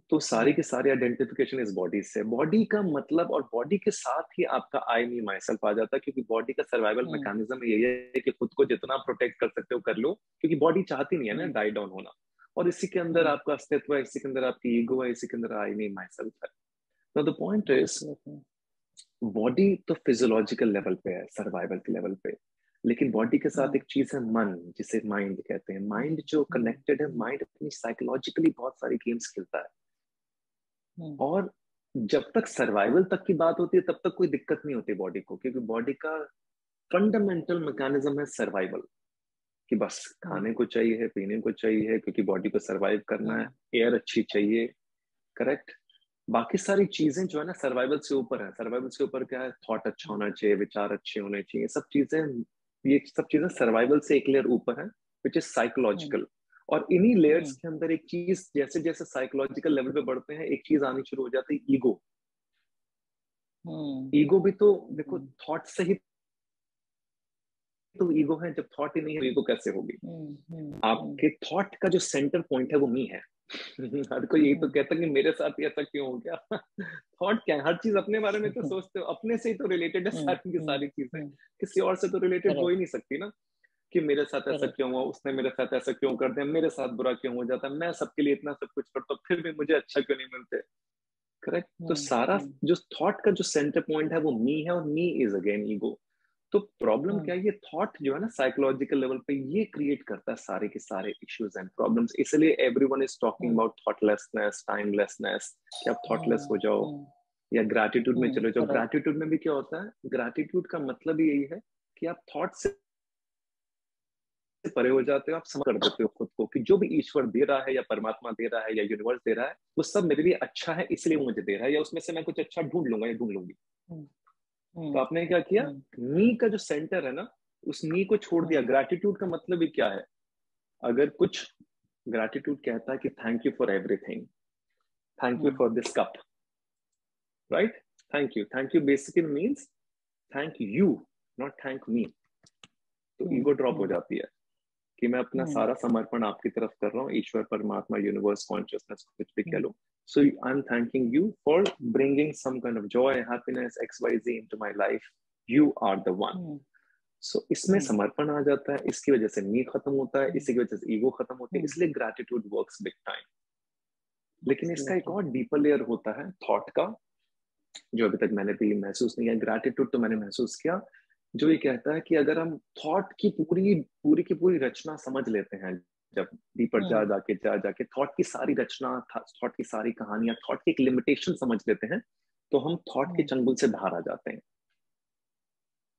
तो सारी की सारी आइडेंटिफिकेशन इस बॉडी से, बॉडी का मतलब, और बॉडी के साथ ही आपका आई मी माई सेल्फ आ जाता है, क्योंकि बॉडी का सर्वाइवल मैकेनिज्म यही है कि खुद को जितना प्रोटेक्ट कर सकते हो कर लो, क्योंकि बॉडी चाहती नहीं है ना डाई डाउन होना। और इसी के अंदर आपका अस्तित्व है, इसी के अंदर आपकी ईगो है, इसी के अंदर आई मी माई सेल्फ है। Now the point is, body तो फिजियोलॉजिकल लेवल पे है, सर्वाइवल के लेवल पे, लेकिन बॉडी के साथ एक चीज है मन, जिसे माइंड कहते हैं। माइंड जो कनेक्टेड है, माइंड अपनी साइकोलॉजिकली बहुत सारी गेम्स खेलता है। और जब तक सर्वाइवल तक की बात होती है तब तक कोई दिक्कत नहीं होती बॉडी को, क्योंकि बॉडी का फंडामेंटल मैकेनिज्म है सर्वाइवल, कि बस खाने को चाहिए, पीने को चाहिए, क्योंकि बॉडी को सर्वाइव करना है, एयर अच्छी चाहिए। करेक्ट? बाकी सारी चीजें जो है ना सर्वाइवल से ऊपर है। सर्वाइवल से ऊपर क्या है? थॉट अच्छा होना चाहिए, विचार अच्छे होने चाहिए, सब चीजें, ये सब चीजें सर्वाइवल से एक लेयर ऊपर है, विच इज साइकोलॉजिकल। और इन्हीं लेयर्स के अंदर एक चीज, जैसे जैसे साइकोलॉजिकल लेवल पे बढ़ते हैं, एक चीज आनी शुरू हो जाती है, ईगो। ईगो भी तो देखो थॉट से ही तो ईगो है। जब थॉट ही नहीं है, ईगो कैसे होगी? आपके थॉट का जो सेंटर पॉइंट है वो मी है। हर कोई यही तो कहता है कि मेरे साथ ही ऐसा क्यों हो गया। थॉट क्या है? हर चीज अपने बारे में तो सोचते हो, अपने से ही तो रिलेटेड है सारी की सारी चीजें, किसी और से तो रिलेटेड हो ही नहीं सकती ना, कि मेरे साथ ऐसा क्यों हुआ, उसने मेरे साथ ऐसा क्यों कर दिया, मेरे साथ बुरा क्यों हो जाता है, मैं सबके लिए इतना सब कुछ करता हूँ फिर भी मुझे अच्छा क्यों नहीं मिलते। करेक्ट? तो सारा जो थॉट का जो सेंटर पॉइंट है वो मी है, और मी इज अगेन ईगो। तो प्रॉब्लम क्या है? ये थॉट जो है ना साइकोलॉजिकल लेवल पे, ये क्रिएट करता है सारे के सारे इश्यूज एंड प्रॉब्लम्स। इसलिए everyone is talking about thoughtlessness, timelessness, कि आप थॉटलेस हो जाओ या ग्रैटिट्यूड में चले जाओ। ग्रैटिट्यूड में भी क्या होता है? ग्रैटिट्यूड का मतलब यही है कि आप थॉट से परे हो जाते हो, आप समझ कर देते हो खुद को कि जो भी ईश्वर दे रहा है या परमात्मा दे रहा है या यूनिवर्स दे रहा है, वो सब मेरे लिए अच्छा है, इसलिए वो मुझे दे रहा है, या उसमें से मैं कुछ अच्छा ढूंढ लूंगा या ढूंढ लूंगी। तो आपने क्या किया? मी का जो सेंटर है ना, उस मी को छोड़ दिया। ग्रैटिट्यूड का मतलब ही क्या है? अगर कुछ ग्रैटिट्यूड कहता है कि thank you for everything, thank you for this cup, right? Thank you basically means thank you, not thank me. तो ईगो ड्रॉप हो जाती है कि मैं अपना सारा समर्पण आपकी तरफ कर रहा हूँ, ईश्वर, परमात्मा, यूनिवर्स, कॉन्शियसनेस, कुछ भी कह लो। So I'm thanking you for bringing some kind of joy, happiness, XYZ into my life. You are the one. So इसमें समर्पण आ जाता है, इसकी वजह से मी खत्म होता है, इसी की वजह से ईगो खत्म होती है, इसलिए ग्रैटिट्यूड वर्क्स बिग टाइम। लेकिन इसका एक और डीपर लेयर होता है थॉट का, जो अभी तक मैंने भी महसूस नहीं किया। ग्रैटिट्यूड तो मैंने महसूस किया, जो ये कहता है कि अगर हम थॉट की पूरी की पूरी रचना समझ लेते हैं, जब डीपर जा जाके थॉट की सारी रचना, थॉट की सारी कहानियां, थॉट की एक लिमिटेशन समझ लेते हैं, तो हम थॉट के चंगुल से बाहर आ जाते हैं।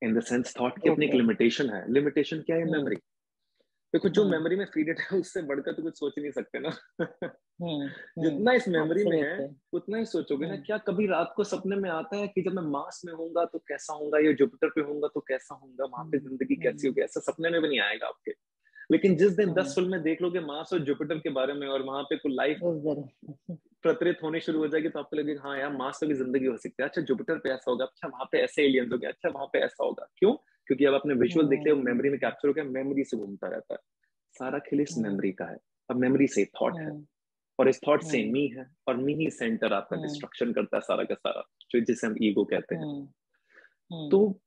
इन द सेंस थॉट की अपनी एक लिमिटेशन है। लिमिटेशन क्या है? मेमोरी। देखो जो मेमोरी में फीडेड है उससे बढ़कर तो कुछ सोच नहीं सकते ना। जितना इस मेमोरी में है उतना ही सोचोगे ना। क्या कभी रात को सपने में आता है कि जब मैं मार्स में होऊंगा तो कैसा होऊंगा, या जुपिटर पे होऊंगा तो कैसा होऊंगा, वहां पे जिंदगी कैसी होगी? ऐसा सपने में भी नहीं आएगा आपके। लेकिन जिस दिन 10 फिल्में देख लोगे मार्स और जुपिटर के बारे में, और वहां पे कोई लाइफ प्रतरित होनी शुरू हो जाएगी, तो आपको लगेगा हाँ यार मार्स पे भी जिंदगी हो सकती है, अच्छा जुपिटर पे ऐसा होगा, अच्छा वहां पे ऐसे एलियंस हो गए, अच्छा वहां पे ऐसा होगा। क्यों? क्योंकि अब आपने विजुअल देख लिया, मेमोरी में कैप्चर हो गया, मेमोरी से घूमता रहता है। सारा खेल इस मेमोरी का है। अब मेमोरी से थॉट है, और इस थॉट से मी है, और मी ही सेंटर आपका डिस्ट्रक्शन करता है सारा का सारा, जो जिसे हम ईगो कहते हैं। तो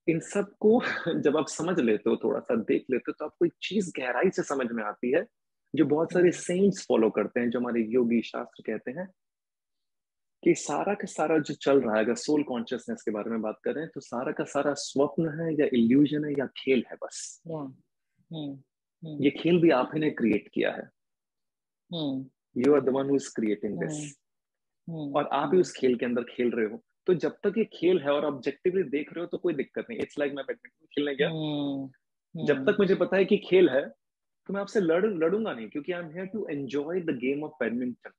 इन सब को जब आप समझ लेते हो, थोड़ा सा देख लेते हो, तो आपको एक चीज गहराई से समझ में आती है, जो बहुत सारे सेंट्स फॉलो करते हैं, जो हमारे योगी शास्त्र कहते हैं कि सारा का सारा जो चल रहा है, अगर सोल कॉन्शियसनेस के बारे में बात करें, तो सारा का सारा स्वप्न है या इल्यूजन है या खेल है बस। ये खेल भी आप ही ने क्रिएट किया है। You are the one who is creating this, और आप ही उस खेल के अंदर खेल रहे हो। तो जब तक ये खेल है और ऑब्जेक्टिवली देख रहे हो तो कोई दिक्कत नहीं। इट्स लाइक मैं बैडमिंटन खेलने गया, जब तक मुझे पता है कि खेल है तो मैं आपसे लड़ूंगा नहीं, क्योंकि I am here to enjoy the game of badminton.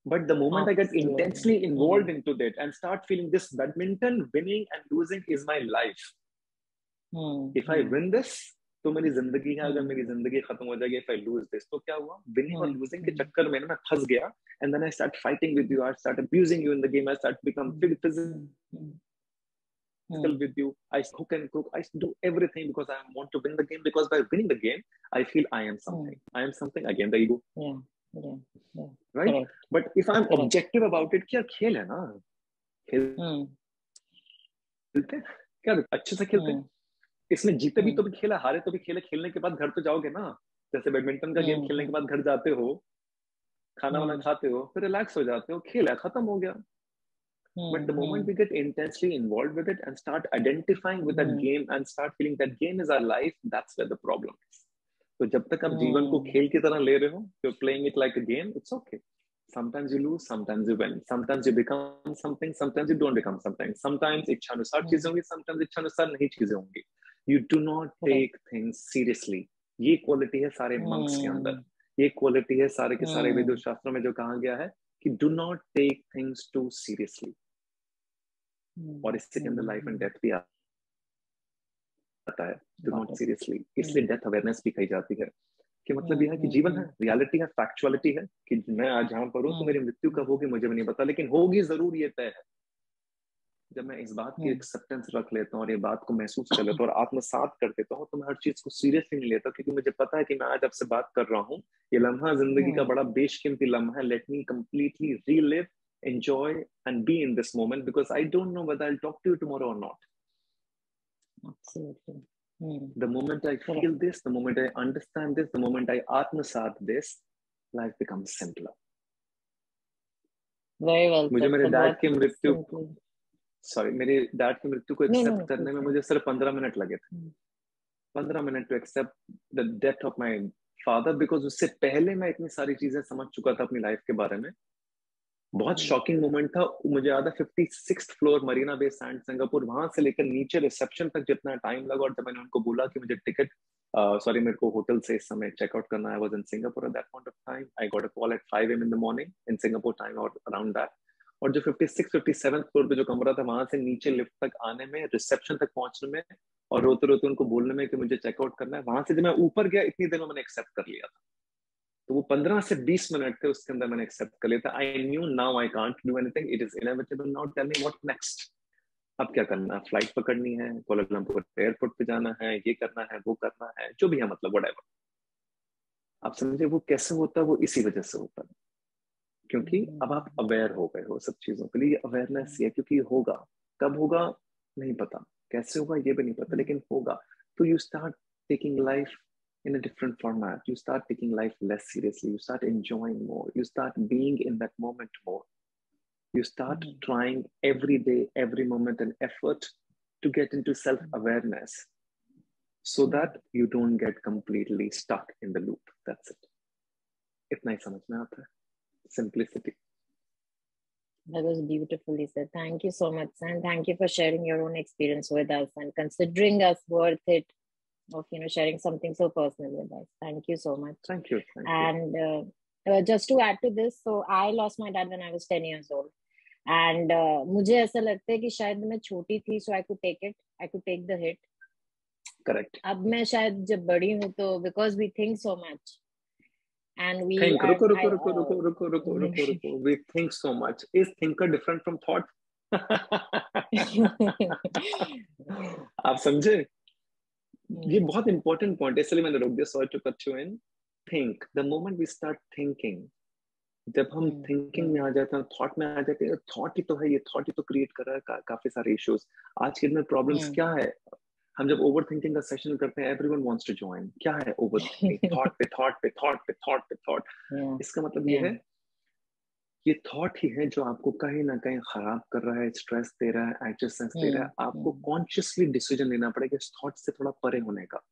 But the moment I get intensely involved into that and start feeling this badminton winning and losing is my life. If I win this, तो मेरी जिंदगी है। अगर मेरी जिंदगी खत्म हो जाएगी, if I lose this, तो क्या हुआ? Winning और losing के चक्कर में मैं फंस गया, and then I start fighting with you, I start abusing you in the game, I start become physical with you. I cook and cook, I do everything because I want to win the game, because by winning the game, I feel I am something. I am something, again the ego. Right? Correct. But if I'm objective about it, क्या खेल है ना, खेलते हैं क्या अच्छे से खेलते हैं, इसमें जीते भी तो भी खेला, हारे तो भी खेले, खेलने के बाद घर तो जाओगे ना। जैसे बैडमिंटन का गेम खेलने के बाद घर जाते हो, खाना वाना खाते हो, फिर रिलैक्स हो जाते हो, खेला खत्म हो गया। But the moment we get intensely involved with it and start identifying with that game and start feeling that game is our life, that's where the problem is. तो जब तक आप जीवन को खेल की तरह ले रहे हो, you're playing it like a game, it's okay. Sometimes you lose, sometimes you win, sometimes you become something, sometimes you don't become something. Sometimes इच्छानुसार चीजें होंगी, sometimes इच्छानुसार नहीं चीजें होंगी. You do not take things seriously. ये quality है सारे monks के अंदर, ये क्वालिटी है सारे के सारे वेद शास्त्रों में जो कहा गया है कि do not take things too seriously. और इससे के अंदर लाइफ एंड डेथ भी आता है, डू नॉट सीरियसली। इसलिए डेथ अवेयरनेस भी कही जाती है कि मतलब यह है कि जीवन है, रियलिटी है, फैक्चुअलिटी है कि मैं आज जहां पर हूं तो मेरी मृत्यु कब होगी मुझे भी नहीं पता, लेकिन होगी जरूर, ये तय है। जब मैं इस बात की एक्सेप्टेंस रख लेता हूँ और ये बात को महसूस कर लेता हूँ और आत्मसात कर देता हूँ, तो मैं हर चीज को सीरियसली नहीं लेता, क्योंकि मुझे पता है कि मैं आज आपसे बात कर रहा हूँ, ये लम्हा जिंदगी का बड़ा बेशकीमती लम्हा है। Let me completely relive, enjoy and be in this moment, because I don't know whether I'll talk to you tomorrow or not. Absolutely. The moment I feel this, the moment I understand this, the moment I atmasat this, life becomes simpler. Very well. मुझे मेरे dad की मृत्यु, मेरे dad की मृत्यु को accept करने में मुझे सिर्फ 15 मिनट लगे थे। 15 minute to accept the death of my father, because उससे पहले मैं इतनी सारी चीजें समझ चुका था अपनी लाइफ के बारे में। बहुत शॉकिंग मोमेंट था, मुझे याद है 56th फ्लोर मरीना बे सैंड सिंगापुर, वहां से लेकर नीचे रिसेप्शन तक जितना टाइम लगा, और जब मैंने उनको बोला कि मुझे टिकट मेरे को होटल से इस समय चेकआउट करना है, I was in Singapore at that point of time, I got a call at 5 AM in the morning in Singapore time और अराउंड दैट, और जो 57th फ्लोर पे जो कमरा था, वहां से नीचे लिफ्ट तक आने में, रिसेप्शन तक पहुंचने में और रोते रोते उनको बोलने में कि मुझे चेकआउट करना है, वहां से जब मैं ऊपर गया इतनी देर में मैंने एक्सेप्ट कर लिया था। तो वो 15 से 20 मिनट थे, उसके अंदर मैंने एक्सेप्ट कर लिया था। I knew now I can't do anything, it is inevitable, now tell me what next. अब क्या करना है, फ्लाइट पकड़नी है, कोलंबो एयरपोर्ट पे जाना है, ये करना है, वो करना है, जो भी है, मतलब व्हाटएवर आप समझे। वो कैसे होता है, वो इसी वजह से होता है क्योंकि अब आप अवेयर हो गए हो सब चीजों के लिए। अवेयरनेस ये, क्योंकि होगा, कब होगा नहीं पता, कैसे होगा ये भी नहीं पता, लेकिन होगा। तो you start taking life in a different format, you start taking life less seriously, you start enjoying more, you start being in that moment more, you start trying every day, every moment and effort to get into self-awareness so that you don't get completely stuck in the loop. That's it. इतना ही समझ में आता है, simplicity. That was beautifully said. Thank you so much, and thank you for sharing your own experience with us and considering us worth it of sharing something so personal with us. Thank you so much. Thank you. And just to add to this, so I lost my dad when I was 10 years old, and मुझे ऐसा लगता है कि शायद मैं छोटी थी, so I could take it, I could take the hit. Correct. अब मैं शायद जब बड़ी हूँ तो because we think so much and we रुको we think so much. Is thinker different from thought? आप समझे? ये बहुत इंपॉर्टेंट पॉइंट है, इसलिए मैंने रोक दिया। Sorry to cut you in. Think, the moment we start thinking, जब हम थिंकिंग में आ जाते हैं, थॉट में आ जाते हैं, थॉट ही तो है, ये थॉट ही तो क्रिएट कर रहा है काफी सारे इश्यूज। आज के दिन में प्रॉब्लम्स क्या है, हम जब ओवर थिंकिंग का सेशन करते हैं, एवरीवन वांट्स टू जॉइन। क्या है ओवर थिंकिंग? थॉट पे थॉट पे थॉट पे थॉट पे थॉट। इसका मतलब ये है, ये थॉट ही है जो आपको कहीं ना कहीं खराब कर रहा है, स्ट्रेस दे रहा है, एंग्जायस दे रहा है। आपको कॉन्शियसली डिसीजन लेना पड़ेगा इस थॉट से थोड़ा परे होने का।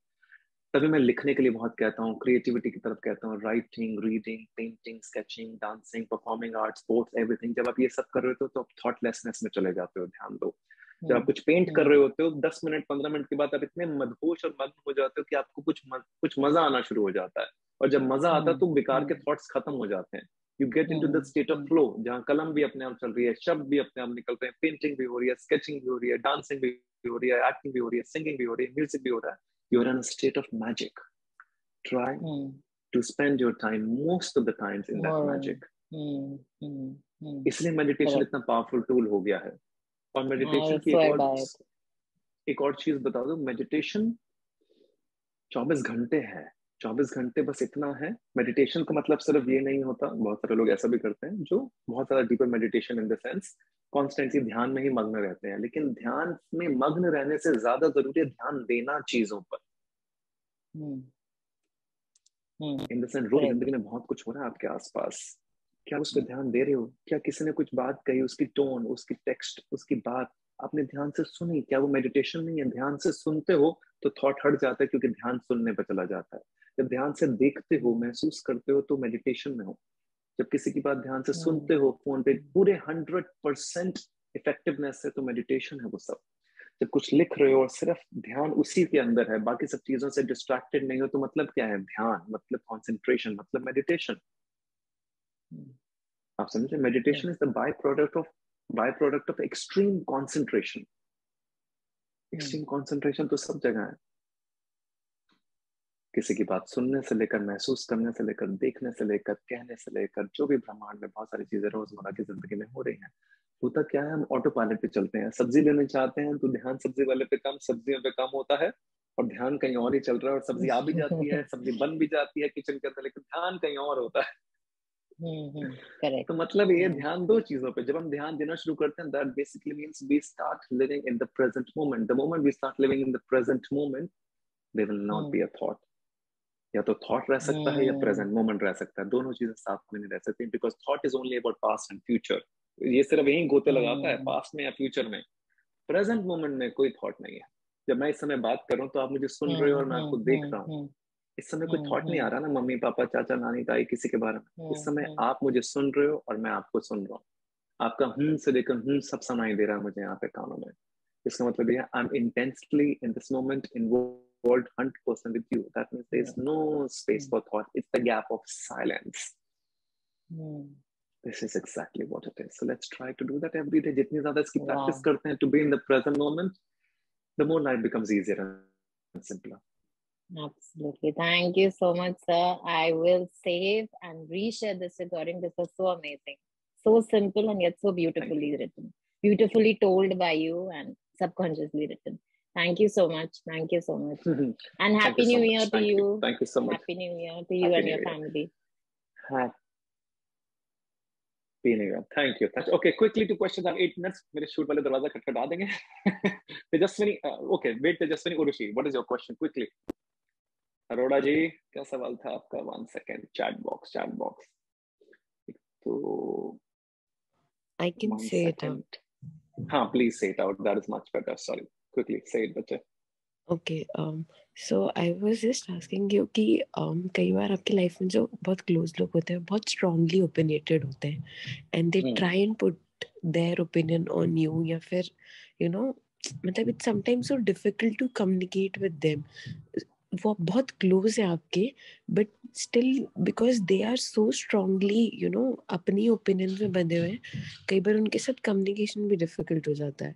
तभी मैं लिखने के लिए बहुत कहता हूँ, क्रिएटिविटी की तरफ कहता हूँ, writing, reading, painting, sketching, dancing, performing art, sports, everything. जब आप ये सब कर रहे होते हो तो आप थॉटलेसनेस में चले जाते हो। ध्यान दो, जब आप कुछ पेंट कर रहे होते हो, 10 मिनट 15 मिनट के बाद आप इतने मदहोश और मग्न हो जाते हो कि आपको कुछ मजा आना शुरू हो जाता है। और जब मजा आता है तो बेकार के थॉट्स खत्म हो जाते हैं। You get into the state of flow, जहाँ कलम भी अपने आप चल रही है, शब्द भी अपने आप निकल रहे हैं, पेंटिंग भी हो रही है, स्केचिंग भी हो रही है, डांसिंग भी हो रही है, एक्टिंग भी हो रही है, सिंगिंग भी हो रही है, म्यूजिक भी हो रहा है। You are in a state of magic. Try to spend your time most of the times in that magic. इसलिए मेडिटेशन इतना पावरफुल टूल हो गया है। और मेडिटेशन की एक और चीज बता दो, मेडिटेशन 24 घंटे है। 24 घंटे बस इतना है। मेडिटेशन का मतलब सिर्फ ये नहीं होता, बहुत सारे लोग ऐसा भी करते हैं जो बहुत सारा deeper meditation in the sense constantly ध्यान में ही मग्न रहते हैं। लेकिन ध्यान में मग्न रहने से ज्यादा जरूरी है ध्यान देना चीजों पर। इन द सेंस रोज जिंदगी में बहुत कुछ हो रहा है आपके आसपास, क्या उस पर ध्यान दे रहे हो? क्या किसी ने कुछ बात कही, उसकी टोन, उसकी टेक्स्ट, उसकी बात आपने ध्यान से सुनी? क्या वो मेडिटेशन नहीं है? ध्यान से सुनते हो तो थॉट हट जाता है, क्योंकि ध्यान सुनने पर चला जाता है। जब ध्यान से देखते हो, महसूस करते हो, तो मेडिटेशन में हो। जब किसी की बात ध्यान से सुनते हो फोन पे पूरे 100% इफेक्टिवनेस है, तो मेडिटेशन है वो सब। जब कुछ लिख रहे हो और सिर्फ ध्यान उसी के अंदर है, बाकी सब चीजों से डिस्ट्रैक्टेड नहीं हो, तो मतलब क्या है? ध्यान मतलब कॉन्सेंट्रेशन, मतलब मेडिटेशन। आप समझे? Meditation is the by product of extreme concentration. Extreme concentration तो सब जगह है। किसी की बात सुनने से लेकर, महसूस करने से लेकर, देखने से लेकर, कहने से लेकर, जो भी ब्रह्मांड में बहुत सारी चीजें रोजमर्रा की जिंदगी में हो रही हैं, होता क्या है, हम ऑटो पायलट पे चलते हैं। सब्जी लेने चाहते हैं तो ध्यान सब्जी वाले पे कम, सब्जियों पे कम होता है, और ध्यान कहीं और ही चल रहा है। और सब्जी आ भी जाती है, सब्जी बन भी जाती है किचन के अंदर, लेकिन ध्यान कहीं और होता है। तो मतलब ये ध्यान दो चीजों पे। जब हम ध्यान देना शुरू करते हैं, that basically means we start living in the present moment. The moment we start living in the present moment, there will not be a thought. या तो थॉट रह सकता है या प्रेजेंट मोमेंट रह सकता है, दोनों चीजें साथ में नहीं रह सकती, because thought is only about past and future. ये सिर्फ यही गोते लगाता है, पास्ट में या फ्यूचर में। प्रेजेंट मोमेंट में कोई थॉट नहीं है। जब मैं इस समय बात कर रहा हूँ तो आप मुझे सुन रहे हो और मैं आपको देख रहा हूँ। इस समय कोई थॉट नहीं आ रहा ना मम्मी पापा चाचा नानी ताई किसी के बारे में। इस समय आप मुझे सुन रहे हो और मैं आपको सुन रहा हूँ। आपका से लेकर सब सुनाई दे रहा है मुझे यहाँ पे कानों में। इसका मतलब ये है, I am intensely in this moment involved 100% with you. That means there is no space for thought. It's the gap of silence. This is exactly what it is. So let's try to do that every day. जितनी ज़्यादा इसकी practice करते हैं to be in the present moment, the more life becomes easier and simpler. Absolutely. Thank you so much, sir. I will save and reshare this recording. This was so amazing. So simple and yet so beautifully written. Beautifully told by you and subconsciously written. Thank you so much. Thank you so much. And Happy New Year to you. Thank you so much. Happy New Year to you and your family. Happy New Year. Thank you. Okay, quickly to questions. I have 8 minutes. मेरे shoot वाले दरवाजा खटखटा देंगे. Tejaswini, okay, wait Tejaswini Urushi. What is your question? Quickly. Arora जी, क्या सवाल था आपका? 1 second. Chat box. तो I can say it out. हाँ, please say it out. That is much better. Sorry. Quickly say it, बच्चे. Okay, so I was just asking you कि कई बार आपकी लाइफ में जो बहुत क्लोज लोग होते हैं, बहुत strongly opinionated होते हैं, and they try and put their opinion on you, या फिर you know, मतलब it's sometimes so difficult to communicate with them. वो बहुत क्लोज है आपके, but still because they are so strongly you know अपनी opinion में बंधे हुए हैं, कई बार उनके साथ communication भी difficult हो जाता है.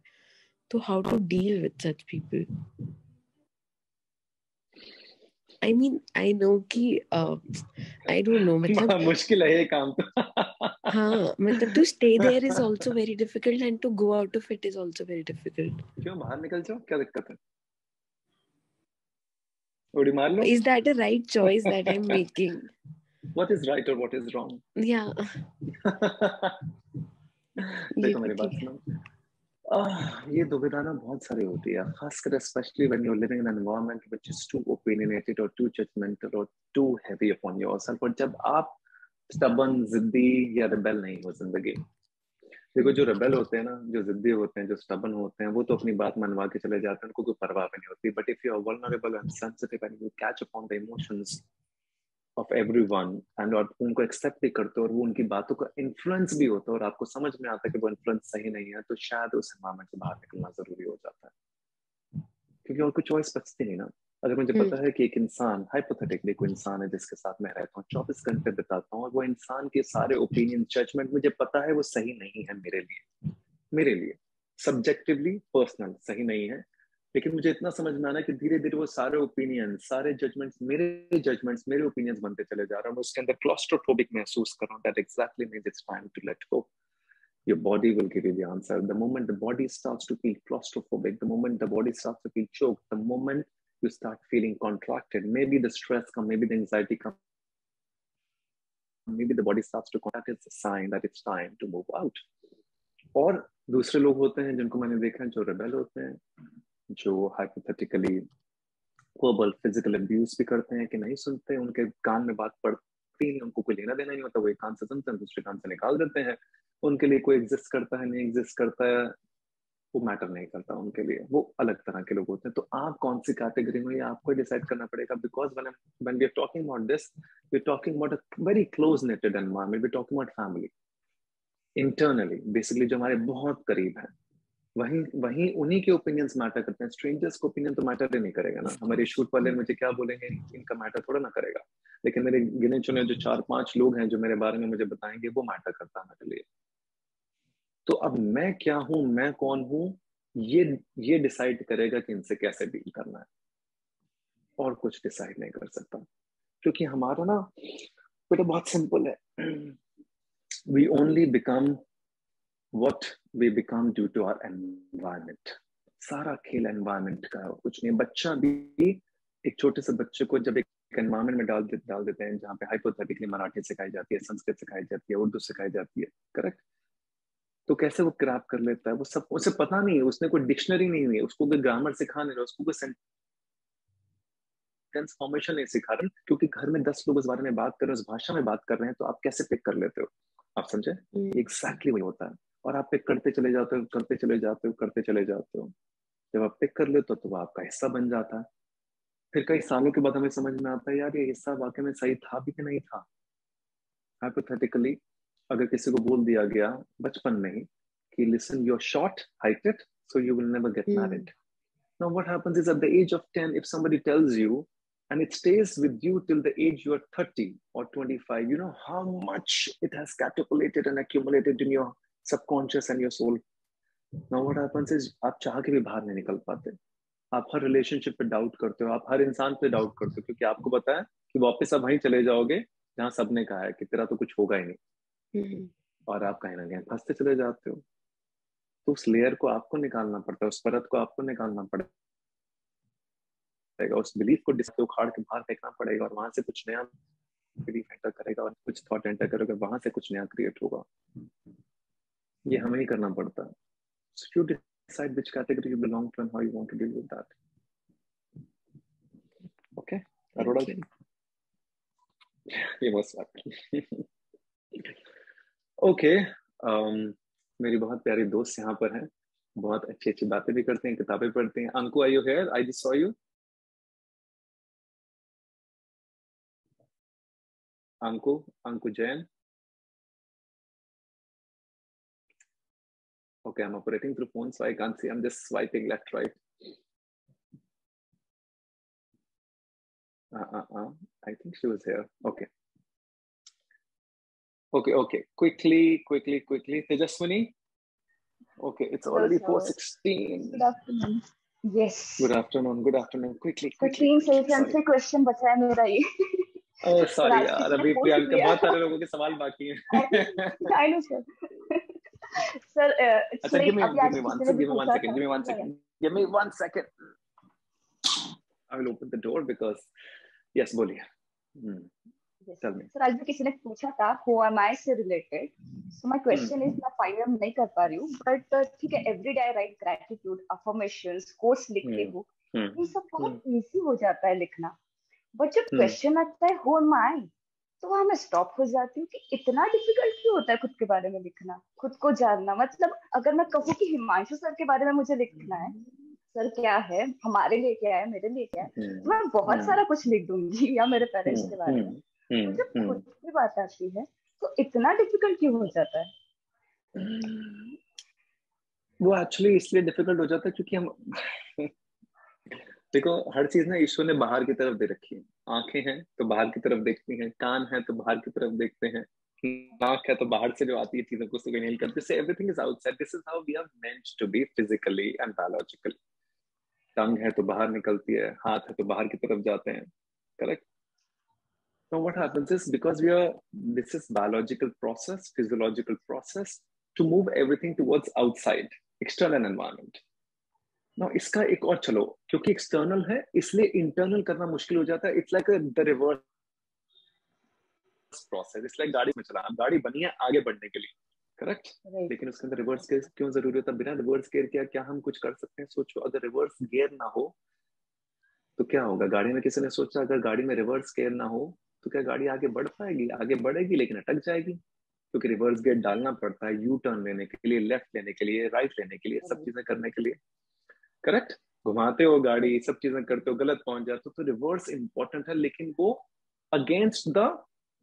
तो how to deal with such people? I mean, I know कि I don't know, मतलब मुश्किल है ये काम तो. हाँ, मतलब to stay there is also very difficult and to go out of it is also very difficult. क्यों बाहर निकल जाओ, क्या दिक्कत है? उड़ी मार लो. Is that a right choice that I'm making? What is right or what is wrong? Yeah. देखो मेरी बात सुनो, ये दुविधा ना बहुत सारी होती है, खासकर specially when you are living in an environment which is too opinionated और टू जजमेंटल और टू हेवी अपॉन योरसेल्फ। और जब आप स्टबर्न, जिद्दी या रिबेल नहीं हो जिंदगी। देखो जो रिबेल होते हैं ना, जो जिद्दी होते हैं, जो स्टबर्न होते हैं, वो तो अपनी बात मनवा के चले जाते हैं, उनको कोई परवाह भी नहीं होती। But if you are vulnerable and sensitive and you catch upon the emotions of everyone and और उनको एक्सेप्ट भी करते हो और वो उनकी बातों का इन्फ्लुएंस भी होता है और आपको समझ में आता है कि वो इन्फ्लुएंस सही नहीं है, तो शायद उस एनवायरनमेंट से बाहर निकलना जरूरी हो जाता है, क्योंकि और कोई चॉइस बचती नहीं ना। अगर मुझे पता है कि एक इंसान, हाइपोथेटिकली कोई इंसान है जिसके साथ मैं रहता हूँ, 24 घंटे बिताता हूँ, और वो इंसान के सारे ओपिनियन, जजमेंट मुझे पता है वो सही नहीं है मेरे लिए सब्जेक्टिवली पर्सनल सही नहीं है, लेकिन मुझे इतना समझ में आना कि धीरे धीरे वो सारे ओपिनियन, सारे जजमेंट्स, मेरे ओपिनियंस बनते चले जा रहा हूँ, उसके अंदर क्लॉस्ट्रोफोबिक महसूस कर रहा हूँ। That exactly means it's time to let go. Your body will give you the answer. The moment the body starts to feel claustrophobic, the moment the body starts to feel choked, the moment you start feeling contracted, maybe the stress comes, maybe the anxiety comes, maybe the body starts to contract, it's a sign that it's time to move out. और दूसरे लोग होते हैं जिनको मैंने देखा है, जो रेबेल होते हैं, जो हाइपोथेटिकली वर्बल फिजिकल अब्यूज भी करते हैं, कि नहीं सुनते, उनके कान में बात पड़ती नहीं, उनको कोई लेना देना नहीं होता, वो एक कान से सुनते हैं, दूसरे कान से निकाल देते हैं, उनके लिए कोई एग्जिस्ट करता है नहीं एग्जिस्ट करता है वो मैटर नहीं करता उनके लिए, वो अलग तरह के लोग होते हैं। तो आप कौन सी कैटेगरी में, ये आपको डिसाइड करना पड़ेगा, because when we are talking about this, we are talking about a very close knitted environment, we are talking about family internally, basically जो हमारे बहुत करीब हैं, वहीं उन्हीं के ओपिनियंस मैटर करते हैं। स्ट्रेंजर्स का ओपिनियन तो मैटर ही नहीं करेगा ना, हमारे शूट वाले मुझे क्या बोलेंगे इनका मैटर थोड़ा ना करेगा, लेकिन मेरे गिने चुने जो 4-5 लोग हैं जो मेरे बारे में मुझे बताएंगे, वो मैटर करता है मेरे लिए। तो अब मैं क्या हूं, मैं कौन हूं, ये डिसाइड करेगा कि इनसे कैसे डील करना है, और कुछ डिसाइड नहीं कर सकता, क्योंकि हमारा ना बेटा बहुत सिंपल है, we only become what we become due to our environment. सारा खेल एनवायरनमेंट का है, कुछ नहीं। बच्चा भी, एक छोटे से बच्चे को जब एक एनवायरनमेंट में डाल देते हैं जहाँ पे हाइपोथेटिकली मराठी सिखाई जाती है, संस्कृत सिखाई जाती है, उर्दू सिखाई जाती है, करेक्ट, तो कैसे वो क्रैप कर लेता है, वो सब उसे पता नहीं है, उसने कोई डिक्शनरी नहीं हुई, उसको कोई ग्रामर सिखा नहीं रहा, उसको कोई सेंटेंस फॉर्मेशन नहीं सिखा रहे, क्योंकि घर में 10 लोग उस बारे में बात कर रहे हैं, उस भाषा में बात कर रहे हैं, तो आप कैसे पिक कर लेते हो, आप समझे? एग्जैक्टली वही होता है, और आप पिक करते चले जाते हो, करते चले जाते हो, जब आप पिक कर लेते हो तो वो आपका हिस्सा बन जाता है। फिर कई सालों के बाद हमें समझ में आता है, यार ये हिस्सा वाकई में सही था भी कि नहीं था। हाइपोथेटिकली अगर किसी को बोल दिया गया बचपन में ही कि listen, you are short heighted, so you will never get married. Now what happens is at the age of 10, if somebody tells you and it stays with you till the age you are 30 or 25, you know how much it has catapulted and accumulated in your subconscious and your soul. Now what happens is आप चाह के भी बाहर नहीं निकल पाते, आप हर relationship पे डाउट करते हो, आप हर इंसान पे डाउट करते हो, क्योंकि आपको पता है कि वापस आप वहीं चले जाओगे जहाँ सबने कहा है कि तेरा तो कुछ होगा ही नहीं, और आप कहीं ना कहीं फंसते चले जाते हो। तो उस लेयर को आपको निकालना पड़ता है, उस परत को आपको निकालना पड़ेगा, उस बिलीफ को उखाड़ के बाहर फेंकना पड़ेगा, और वहां से कुछ नया बिलीफ एंटर करेगा, और कुछ थॉट एंटर करेगा, वहां से कुछ नया क्रिएट होगा। ये हमें ही करना पड़ता है। So you decide which category you belong to and how you want to deal with that. Okay, Aroda ji. ये most welcome. Okay, मेरी बहुत प्यारी दोस्त यहाँ पर हैं, बहुत अच्छी अच्छी बातें भी करते हैं, किताबें पढ़ते हैं। Anku, are you here? I just saw you. Anku Jain. Okay, I'm operating through phone, so I can't see. I'm just swiping left, right. I think she was here. Okay. Quickly. Tejaswini. Okay, it's already 4:16. Good afternoon. Yes. Good afternoon. Quickly. 3 second से question बचा है मेरा ये. Oh, sorry यार, अभी प्रियंका बहुत सारे लोगों के सवाल बाकी हैं. I know, sir. Sir, अच्छा, give me 1 second. I will open the door because yes, बोलिए. Tell me. सर आज भी किसी ने पूछा था who am I से related. So my question is मैं फाइनल नहीं कर पा रही हूँ, but ठीक है every day I write gratitude, affirmations, quotes लिखती हूँ. ये सब बहुत easy हो जाता है लिखना. But जब question आता है who am I, तो वहाँ मैं स्टॉप हो जाती हूँ कि इतना डिफिकल्ट क्यों होता है खुद के बारे में लिखना, खुद को जानना. मतलब अगर मैं कहूँ कि हिमांशु सर के बारे में मुझे लिखना है, सर क्या है, हमारे लिए क्या है, मेरे लिए क्या है, तो मैं बहुत सारा कुछ लिख दूंगी, या मेरे पेरेंट्स के बारे में. तो जब खुद की बात आती है तो इतना डिफिकल्ट क्यों हो जाता है? वो एक्चुअली इसलिए डिफिकल्ट हो जाता है क्योंकि हम देखो हर चीज ना ईश्वर ने बाहर की तरफ दे रखी है. आंखें हैं तो बाहर की तरफ देखती हैं, कान है तो बाहर की तरफ देखते हैं, नाक है तो बाहर से जो आती है चीजों को उसको इनहेल करते हैं. Everything is outside. This is how we are meant to be physically and biologically. Tongue है तो बाहर निकलती है, हाथ है तो बाहर की तरफ जाते हैं. Correct. Now what happens is because this is biological process, physiological process to move everything towards outside, external environment. Now इसका एक और चलो, क्योंकि external है इसलिए internal करना मुश्किल हो जाता है. It's like the reverse process. It's like गाड़ी में चला, गाड़ी बनी है आगे बढ़ने के लिए, करेक्ट. लेकिन उसके अंदर रिवर्स गियर क्यों जरूरी होता है? बिना रिवर्स गियर के क्या हम कुछ कर सकते हैं? सोचो अगर रिवर्स गियर ना हो तो क्या होगा? गाड़ी में किसी ने सोचा अगर गाड़ी में रिवर्स गियर ना हो तो क्या गाड़ी आगे बढ़ पाएगी? आगे बढ़ेगी लेकिन अटक जाएगी, क्योंकि रिवर्स गियर डालना पड़ता है यू टर्न लेने के लिए, लेफ्ट लेने के लिए, राइट लेने के लिए, सब चीजें करने के लिए. करेक्ट. घुमाते हो गाड़ी, सब चीजें करते हो, गलत पहुंच जाते हो, तो रिवर्स इंपॉर्टेंट है, लेकिन वो अगेंस्ट द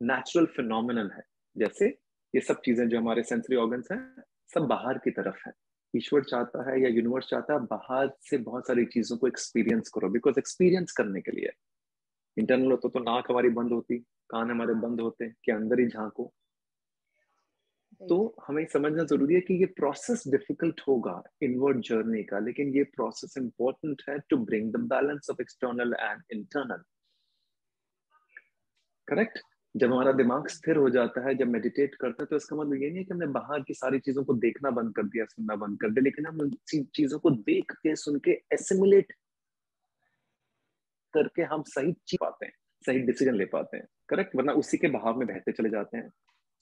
नेचुरल फिनोमिनन है. जैसे ये सब चीजें जो हमारे सेंसरी ऑर्गन्स हैं सब बाहर की तरफ है. ईश्वर चाहता है या यूनिवर्स चाहता है बाहर से बहुत सारी चीजों को एक्सपीरियंस करो, बिकॉज एक्सपीरियंस करने के लिए. इंटरनल होता तो नाक हमारी बंद होती, कान हमारे बंद होते कि अंदर ही झांको. तो हमें समझना जरूरी है कि ये प्रोसेस डिफिकल्ट होगा इनवर्ड जर्नी का, लेकिन ये प्रोसेस इंपॉर्टेंट है to bring the balance of external and internal. Correct. जब हमारा दिमाग स्थिर हो जाता है, जब मेडिटेट करते हैं, तो इसका मतलब ये नहीं है कि हमने बाहर की सारी चीजों को देखना बंद कर दिया, सुनना बंद कर दिया, लेकिन हम उन चीजों को देख के सुन के एसिमुलेट करके हम सही चीज पाते हैं, सही डिसीजन ले पाते हैं. करेक्ट. वरना उसी के बहाव में बहते चले जाते हैं.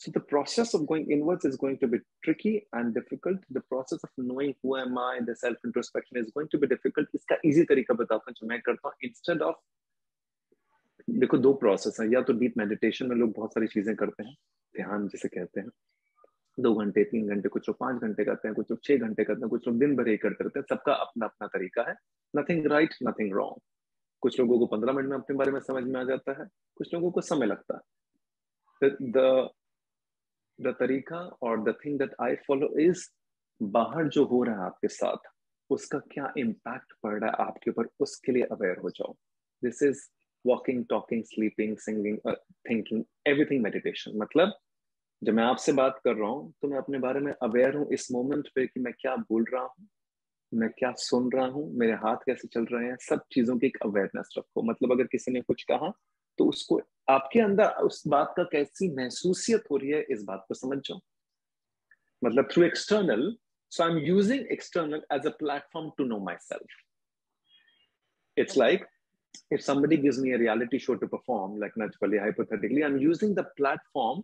So the process of going inwards is going to be tricky and difficult. The process of knowing who am I, the self introspection is going to be difficult. इसका easy तरीका बताता हूँ जो मैं करता हूँ. Instead of, देखो दो प्रोसेस है, या तो डीप मेडिटेशन में लोग बहुत सारी चीजें करते हैं, ध्यान जिसे कहते हैं, 2 घंटे 3 घंटे, कुछ लोग 5 घंटे करते हैं, कुछ लोग 6 घंटे करते हैं, कुछ लोग दिन भर ही करते रहते हैं. सबका अपना अपना तरीका है. Nothing right, nothing wrong. कुछ लोगों को 15 मिनट में अपने बारे में समझ में आ जाता है, कुछ लोगों को समय लगता है. The तरीका और the thing that I follow is बाहर जो हो रहा है आपके साथ उसका क्या इम्पैक्ट पड़ रहा है आपके ऊपर, उसके लिए अवेयर हो जाओ. This is walking, talking, sleeping, singing, thinking, everything meditation. मतलब जब मैं आपसे बात कर रहा हूँ तो मैं अपने बारे में अवेयर हूँ इस मोमेंट पे कि मैं क्या बोल रहा हूँ, मैं क्या सुन रहा हूँ, मेरे हाथ कैसे चल रहे हैं, सब चीजों की एक अवेयरनेस रखो. मतलब अगर किसी ने कुछ कहा तो उसको आपके अंदर उस बात का कैसी महसूसियत हो रही है इस बात को समझ जाओ. मतलब through external, so I am using external as a platform to know my self. It's like if somebody gives me a reality show to perform, like naturally, hypothetically, I'm using the platform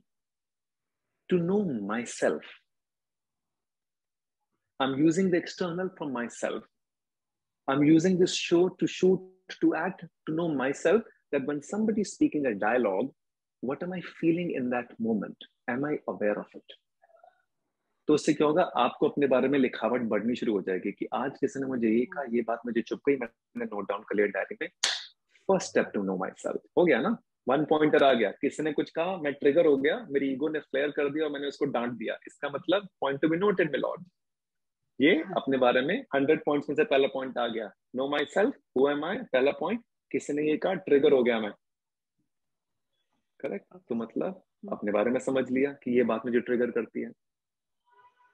to know myself. I'm using the external from myself. I'm using this show to shoot, to act, to know myself, that when somebody is speaking a dialogue, what am I feeling in that moment? Am I aware of it? तो उससे क्या होगा, आपको अपने बारे में लिखावट बढ़नी शुरू हो जाएगी कि आज किसी ने मुझे ये कहा, ये बात मुझे चुप गई, मैंने नोट डाउन कर लिया डायरी में. First step to know my self हो गया ना. 1 पॉइंटर आ गया, किसी ने कुछ कहा, मैं ट्रिगर हो गया, मेरी ईगो ने फ्लेयर कर दिया और मैंने उसको डांट दिया. इसका मतलब point to be noted my Lord. ये अपने बारे में 100 पॉइंट्स में से पहला पॉइंट आ गया. Know my self, who am I, पहला पॉइंट. किसी ने ये कहा, ट्रिगर हो गया मैं. करेक्ट. तो मतलब अपने बारे में समझ लिया कि ये बात मुझे ट्रिगर करती है.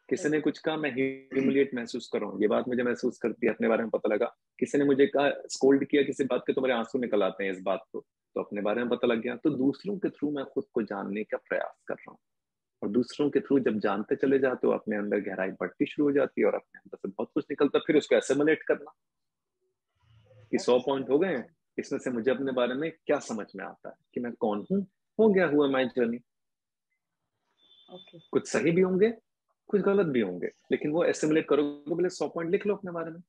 किसी ने कुछ कहा, मैं ह्यूमिलिएट महसूस कर रहा हूँ, ये बात मुझे महसूस करती है, अपने बारे में पता लगा. किसी ने मुझे कहा, स्कोल्ड किया किसी बात के, तो मेरे आंसू निकल आते हैं इस बात को, तो अपने बारे में पता लग गया. तो दूसरों के थ्रू मैं खुद को जानने का प्रयास कर रहा हूँ, और दूसरों के थ्रू जब जानते चले जाते हो अपने अंदर गहराई बढ़ती शुरू हो जाती है और अपने अंदर से बहुत कुछ निकलता. फिर उसको एसिमुलेट करना कि 100 पॉइंट हो गए हैं, इसमें से मुझे अपने बारे में क्या समझ में आता है कि मैं कौन हूँ, हो गया हुआ माई जर्नी। Okay. कुछ सही भी होंगे, कुछ गलत भी होंगे, लेकिन वो एस्टिमुलेट करोगे, बोले 100 पॉइंट लिख लो अपने बारे में,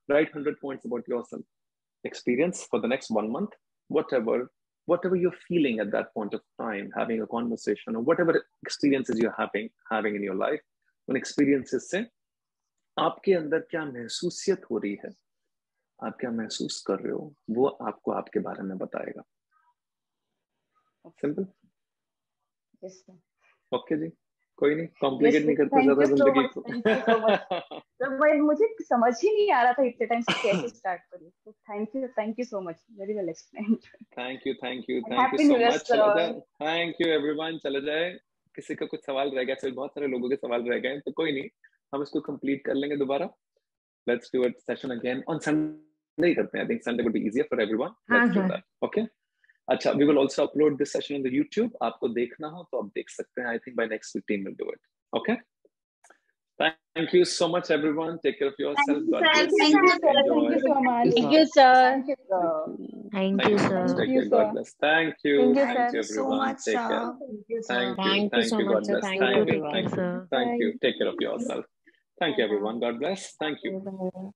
right 100 points about yourself, experience for the next 1 month, whatever you're feeling at that point of time, having a conversation or whatever experiences you're having in your life, उन experiences से आपके अंदर क्या महसूसियत हो रही है, आप क्या महसूस कर रहे हो, वो आपको आपके बारे में बताएगा। सिंपल। Yes, sir. ओके जी, कोई नहीं, कॉम्प्लिकेट नहीं करते ज्यादा जिंदगी को। तो मुझे समझ ही नहीं आ रहा था इतने टाइम से कैसे स्टार्ट करूं, तो thank you so much, very well explained. Thank you so much. चला जाए, थैंक यू एवरीवन। चला जाए, किसी का कुछ सवाल रह गया, फिर बहुत सारे लोगों के सवाल रह गए, तो कोई नहीं, हम इसको कंप्लीट कर लेंगे दोबारा। Let's do it session again on Sunday करते हैं। I think Sunday would be easier for everyone. Let's do that. Okay, अच्छा, we will also upload this session on the YouTube। आपको देखना हो तो आप देख सकते हैं। I think by next week team will do it. Okay, thank you so much everyone, take care of yourself. God bless. Thank you, sir. Thank you so much. Thank you, sir. Thank you, sir. Take care. God bless. Thank you Thank you so everyone. much, Take care. sir. Thank you so God much, sir. bless. Thank you, Thank you. Take care of yourself. Thank you everyone. God bless. Thank you. Bye.